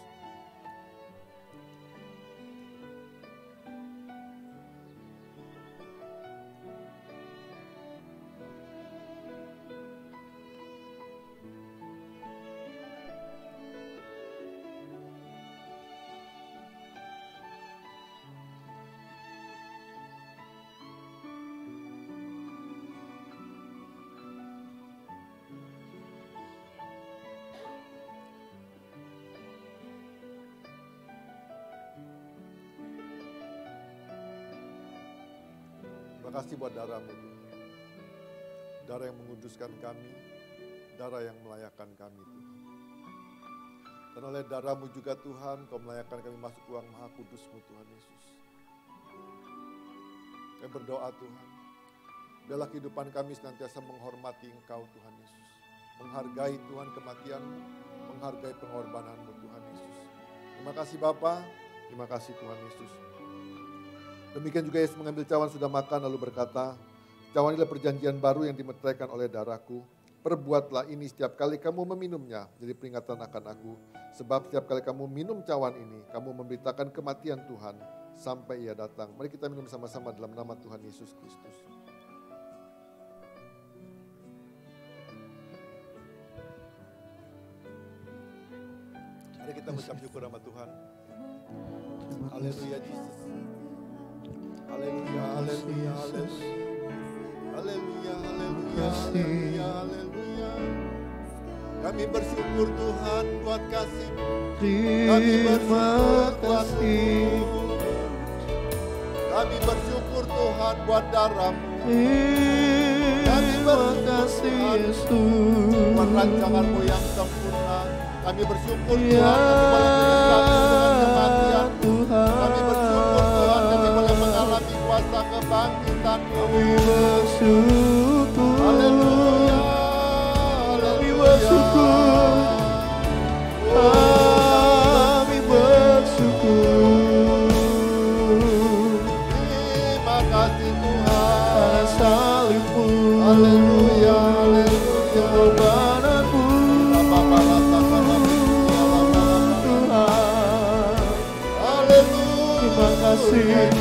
Terima kasih buat darah-Mu Tuhan. Darah yang menguduskan kami, darah yang melayakkan kami Tuhan. Dan oleh darah-Mu juga Tuhan, Kau melayakkan kami masuk ruang Maha Kudus-Mu Tuhan Yesus. Kami berdoa Tuhan, biarlah kehidupan kami senantiasa menghormati Engkau Tuhan Yesus. Menghargai Tuhan kematian-Mu, menghargai pengorbanan-Mu Tuhan Yesus. Terima kasih Bapa, terima kasih Tuhan Yesus. Demikian juga Yesus mengambil cawan sudah makan lalu berkata, cawan inilah perjanjian baru yang dimeteraikan oleh darahku. Perbuatlah ini setiap kali kamu meminumnya, jadi peringatan akan aku. Sebab setiap kali kamu minum cawan ini, kamu memberitakan kematian Tuhan sampai Ia datang. Mari kita minum sama-sama dalam nama Tuhan Yesus Kristus. Mari kita mengucap syukur sama Tuhan. Haleluya Yesus. Haleluya, haleluya, haleluya. Haleluya, haleluya, haleluya, haleluya. Kami bersyukur Tuhan buat kasih-Mu. Kami bersyukur kasih. Kami bersyukur Tuhan buat darah-Mu. Kami bersyukur Tuhan buat rancangan-Mu yang sempurna. Kami bersyukur Tuhan kami boleh berserak dengan kematian Tuhan. Kami bersyukur Tuhan kami boleh mengalami kuasa kebangkitan-Mu. Kami bersyukur. Haleluya. Kami bersyukur. Kami bersyukur. Terima kasih Tuhan. Salib-Mu. Haleluya. Haleluya. Pengorbanan-Mu. Terima kasih,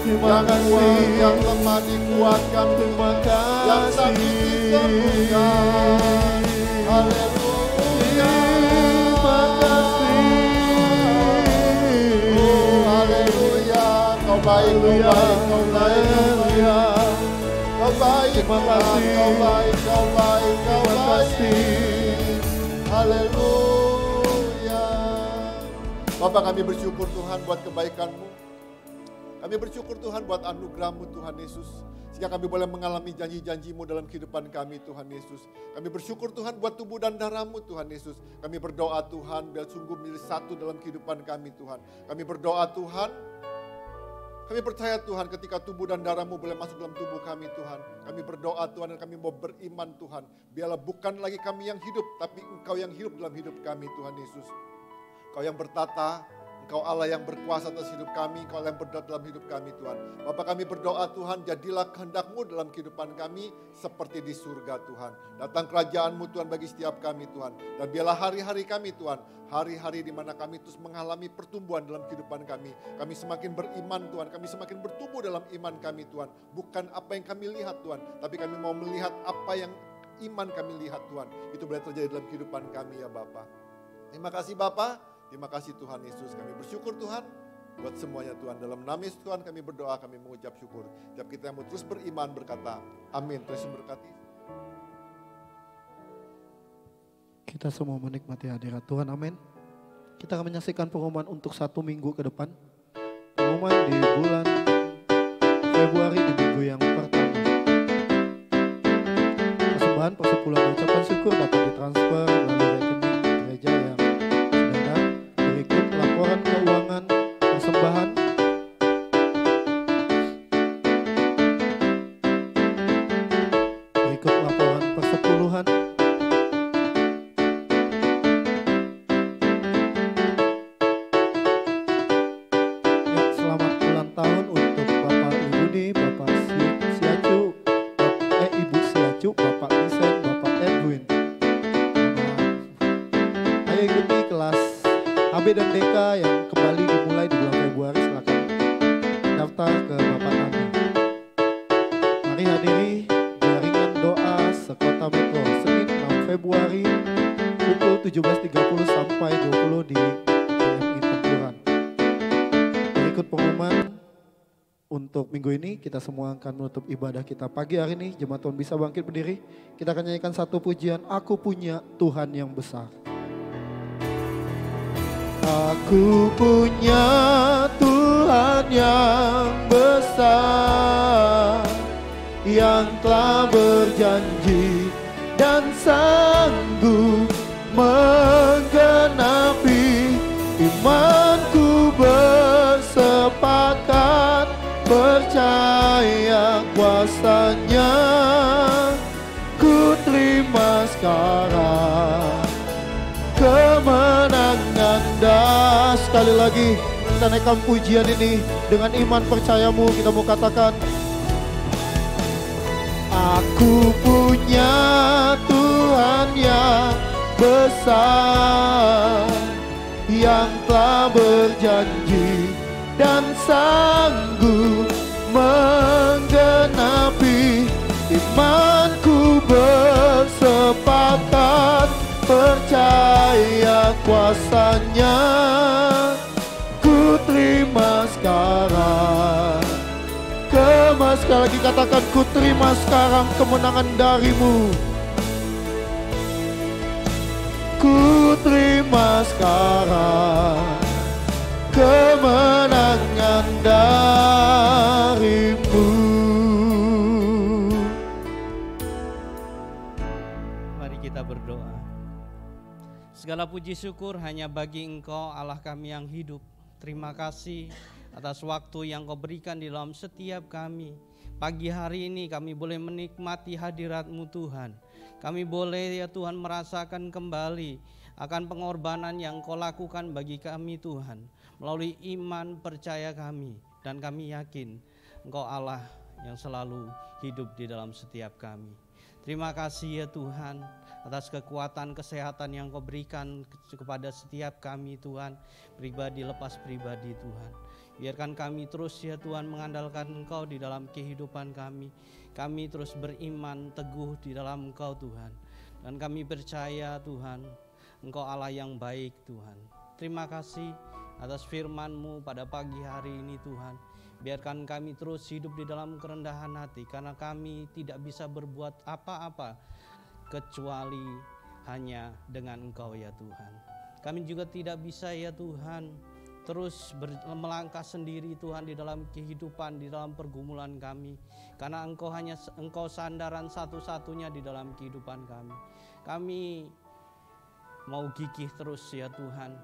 terima kasih, yang lemah dikuatkan, terima kasih, yang sakit disembuhkan. Haleluya, terima kasih. Oh, haleluya, Kau baik, Kau baik, Kau baik, Kau baik, terima kasih, Kau baik, Kau baik, Kau baik. Haleluya. Bapa, kami bersyukur Tuhan buat kebaikan-Mu. Kami bersyukur Tuhan buat anugerah-Mu Tuhan Yesus. Sehingga kami boleh mengalami janji-janji-Mu dalam kehidupan kami Tuhan Yesus. Kami bersyukur Tuhan buat tubuh dan darah-Mu Tuhan Yesus. Kami berdoa Tuhan biar sungguh menjadi satu dalam kehidupan kami Tuhan. Kami berdoa Tuhan. Kami percaya Tuhan ketika tubuh dan darah-Mu boleh masuk dalam tubuh kami Tuhan. Kami berdoa Tuhan dan kami mau beriman Tuhan. Biarlah bukan lagi kami yang hidup, tapi Engkau yang hidup dalam hidup kami Tuhan Yesus. Engkau yang bertata, Engkau Allah yang berkuasa atas hidup kami, Engkau Allah yang berdat dalam hidup kami Tuhan. Bapa, kami berdoa Tuhan, jadilah kehendak-Mu dalam kehidupan kami seperti di surga Tuhan. Datang kerajaan-Mu Tuhan bagi setiap kami Tuhan. Dan biarlah hari-hari kami Tuhan, hari-hari di mana kami terus mengalami pertumbuhan dalam kehidupan kami. Kami semakin beriman Tuhan, kami semakin bertumbuh dalam iman kami Tuhan. Bukan apa yang kami lihat Tuhan, tapi kami mau melihat apa yang iman kami lihat Tuhan. Itu boleh terjadi dalam kehidupan kami ya Bapa. Terima kasih Bapa. Terima kasih Tuhan Yesus, kami bersyukur Tuhan buat semuanya Tuhan. Dalam nama Yesus Tuhan kami berdoa, kami mengucap syukur. Setiap kita yang mau terus beriman berkata, amin. Terus berkati. Kita semua menikmati hadirat Tuhan, amin. Kita akan menyaksikan pengumuman untuk 1 minggu ke depan. Pengumuman di bulan Februari di minggu yang pertama. Persembahan persepuluhan ucapan syukur dapat ditransfer melalui rekening gereja yang berikut laporan keuangan persembahan. Berikut laporan persepuluhan. Ya, selamat ulang tahun dan DK yang kembali dimulai di bulan Februari, silakan daftar ke Bapak Tami. Mari hadiri jaringan doa sekota Metro Senin 6 Februari pukul 17.30 sampai 20 di GMI Tempuran. Berikut pengumuman untuk minggu ini, kita semua akan menutup ibadah kita pagi hari ini. Jemaat Tuhan bisa bangkit berdiri. Kita akan nyanyikan satu pujian, Aku Punya Tuhan Yang Besar. Aku punya Tuhan yang besar, yang telah berjanji dan sanggup menggenapi. Imanku bersepakat, percaya kuasanya, ku terima sekarang kemenangan. Dan sekali lagi kita naikkan pujian ini dengan iman percayamu, kita mau katakan, aku punya Tuhan yang besar, yang telah berjanji dan sanggup menggenapi. Imanku bersepakat, percaya kuasanya, ku terima sekarang. Kemas sekali lagi katakan, ku terima sekarang kemenangan darimu. Ku terima sekarang kemenangan darimu. Mari kita berdoa. Segala puji syukur hanya bagi Engkau Allah kami yang hidup. Terima kasih atas waktu yang Kau berikan di dalam setiap kami. Pagi hari ini kami boleh menikmati hadirat-Mu Tuhan. Kami boleh ya Tuhan merasakan kembali akan pengorbanan yang Kau lakukan bagi kami Tuhan. Melalui iman percaya kami, dan kami yakin Engkau Allah yang selalu hidup di dalam setiap kami. Terima kasih ya Tuhan atas kekuatan kesehatan yang Kau berikan kepada setiap kami Tuhan, pribadi lepas pribadi Tuhan. Biarkan kami terus ya Tuhan mengandalkan Engkau di dalam kehidupan kami. Kami terus beriman teguh di dalam Engkau Tuhan. Dan kami percaya Tuhan, Engkau Allah yang baik Tuhan. Terima kasih atas firman-Mu pada pagi hari ini Tuhan. Biarkan kami terus hidup di dalam kerendahan hati, karena kami tidak bisa berbuat apa-apa kecuali hanya dengan Engkau ya Tuhan. Kami juga tidak bisa ya Tuhan terus melangkah sendiri Tuhan di dalam kehidupan, di dalam pergumulan kami, karena Engkau sandaran satu-satunya di dalam kehidupan kami. Kami mau gigih terus ya Tuhan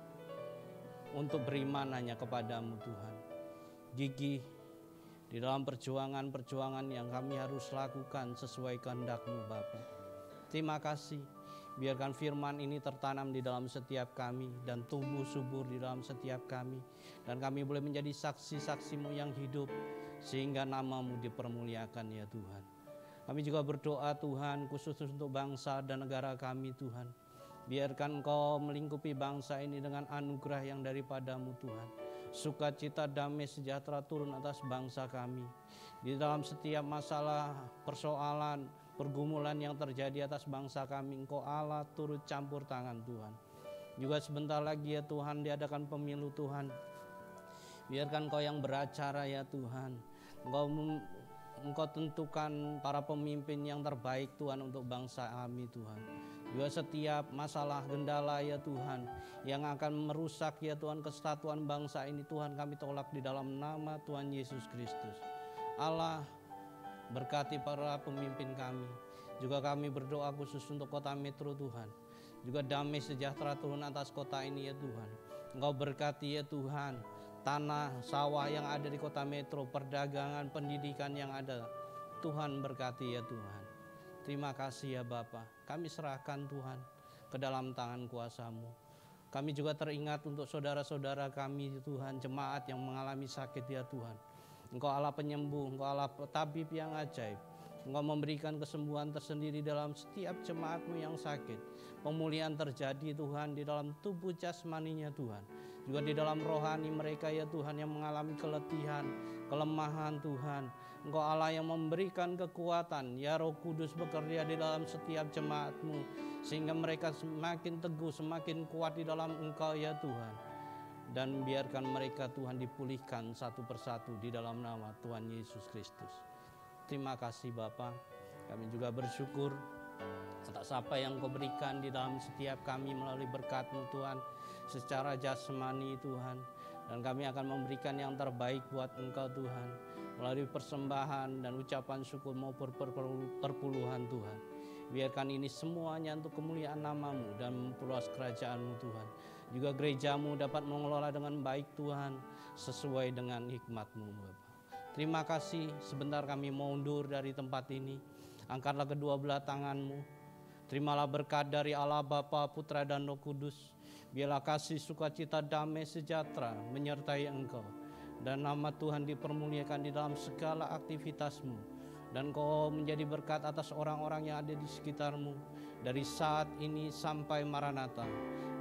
untuk beriman hanya kepadamu Tuhan. Gigih di dalam perjuangan-perjuangan yang kami harus lakukan sesuai kehendak-Mu Bapa. Terima kasih, biarkan firman ini tertanam di dalam setiap kami dan tumbuh subur di dalam setiap kami. Dan kami boleh menjadi saksi-saksi-Mu yang hidup, sehingga nama-Mu dipermuliakan ya Tuhan. Kami juga berdoa Tuhan khusus untuk bangsa dan negara kami Tuhan. Biarkan Engkau melingkupi bangsa ini dengan anugerah yang daripada-Mu Tuhan. Sukacita, damai, sejahtera turun atas bangsa kami. Di dalam setiap masalah, persoalan, pergumulan yang terjadi atas bangsa kami, Engkau Allah turut campur tangan Tuhan. Juga sebentar lagi ya Tuhan diadakan pemilu Tuhan. Biarkan Engkau yang beracara ya Tuhan. Engkau tentukan para pemimpin yang terbaik Tuhan untuk bangsa kami Tuhan. Juga setiap masalah gendala ya Tuhan yang akan merusak ya Tuhan kesatuan bangsa ini Tuhan, kami tolak di dalam nama Tuhan Yesus Kristus. Allah berkati para pemimpin kami. Juga kami berdoa khusus untuk kota Metro Tuhan. Juga damai sejahtera turun atas kota ini ya Tuhan. Engkau berkati ya Tuhan tanah sawah yang ada di kota Metro, perdagangan, pendidikan yang ada. Tuhan berkati ya Tuhan. Terima kasih ya Bapa. Kami serahkan Tuhan ke dalam tangan kuasa-Mu. Kami juga teringat untuk saudara-saudara kami Tuhan, jemaat yang mengalami sakit ya Tuhan. Engkau Allah penyembuh, Engkau Allah tabib yang ajaib. Engkau memberikan kesembuhan tersendiri dalam setiap jemaat-Mu yang sakit. Pemulihan terjadi Tuhan di dalam tubuh jasmaninya Tuhan. Juga di dalam rohani mereka ya Tuhan yang mengalami keletihan, kelemahan Tuhan. Engkau Allah yang memberikan kekuatan, ya Roh Kudus bekerja di dalam setiap jemaat-Mu, sehingga mereka semakin teguh, semakin kuat di dalam Engkau ya Tuhan. Dan biarkan mereka Tuhan dipulihkan satu persatu di dalam nama Tuhan Yesus Kristus. Terima kasih Bapa. Kami juga bersyukur atas apa yang Kau berikan di dalam setiap kami melalui berkat-Mu Tuhan, secara jasmani Tuhan. Dan kami akan memberikan yang terbaik buat Engkau Tuhan, melalui persembahan dan ucapan syukur maupun perpuluhan Tuhan. Biarkan ini semuanya untuk kemuliaan nama-Mu dan memperluas kerajaan-Mu Tuhan. Juga gereja-Mu dapat mengelola dengan baik Tuhan, sesuai dengan hikmat-Mu Bapa. Terima kasih, sebentar kami mau undur dari tempat ini. Angkatlah kedua belah tangan-Mu. Terimalah berkat dari Allah Bapa, Putra dan Roh Kudus. Biarlah kasih, sukacita, damai, sejahtera menyertai Engkau. Dan nama Tuhan dipermuliakan di dalam segala aktivitas-Mu. Dan Kau menjadi berkat atas orang-orang yang ada di sekitar-Mu. Dari saat ini sampai Maranatha.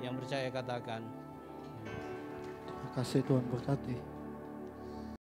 Yang percaya katakan. Terima kasih Tuhan berkati.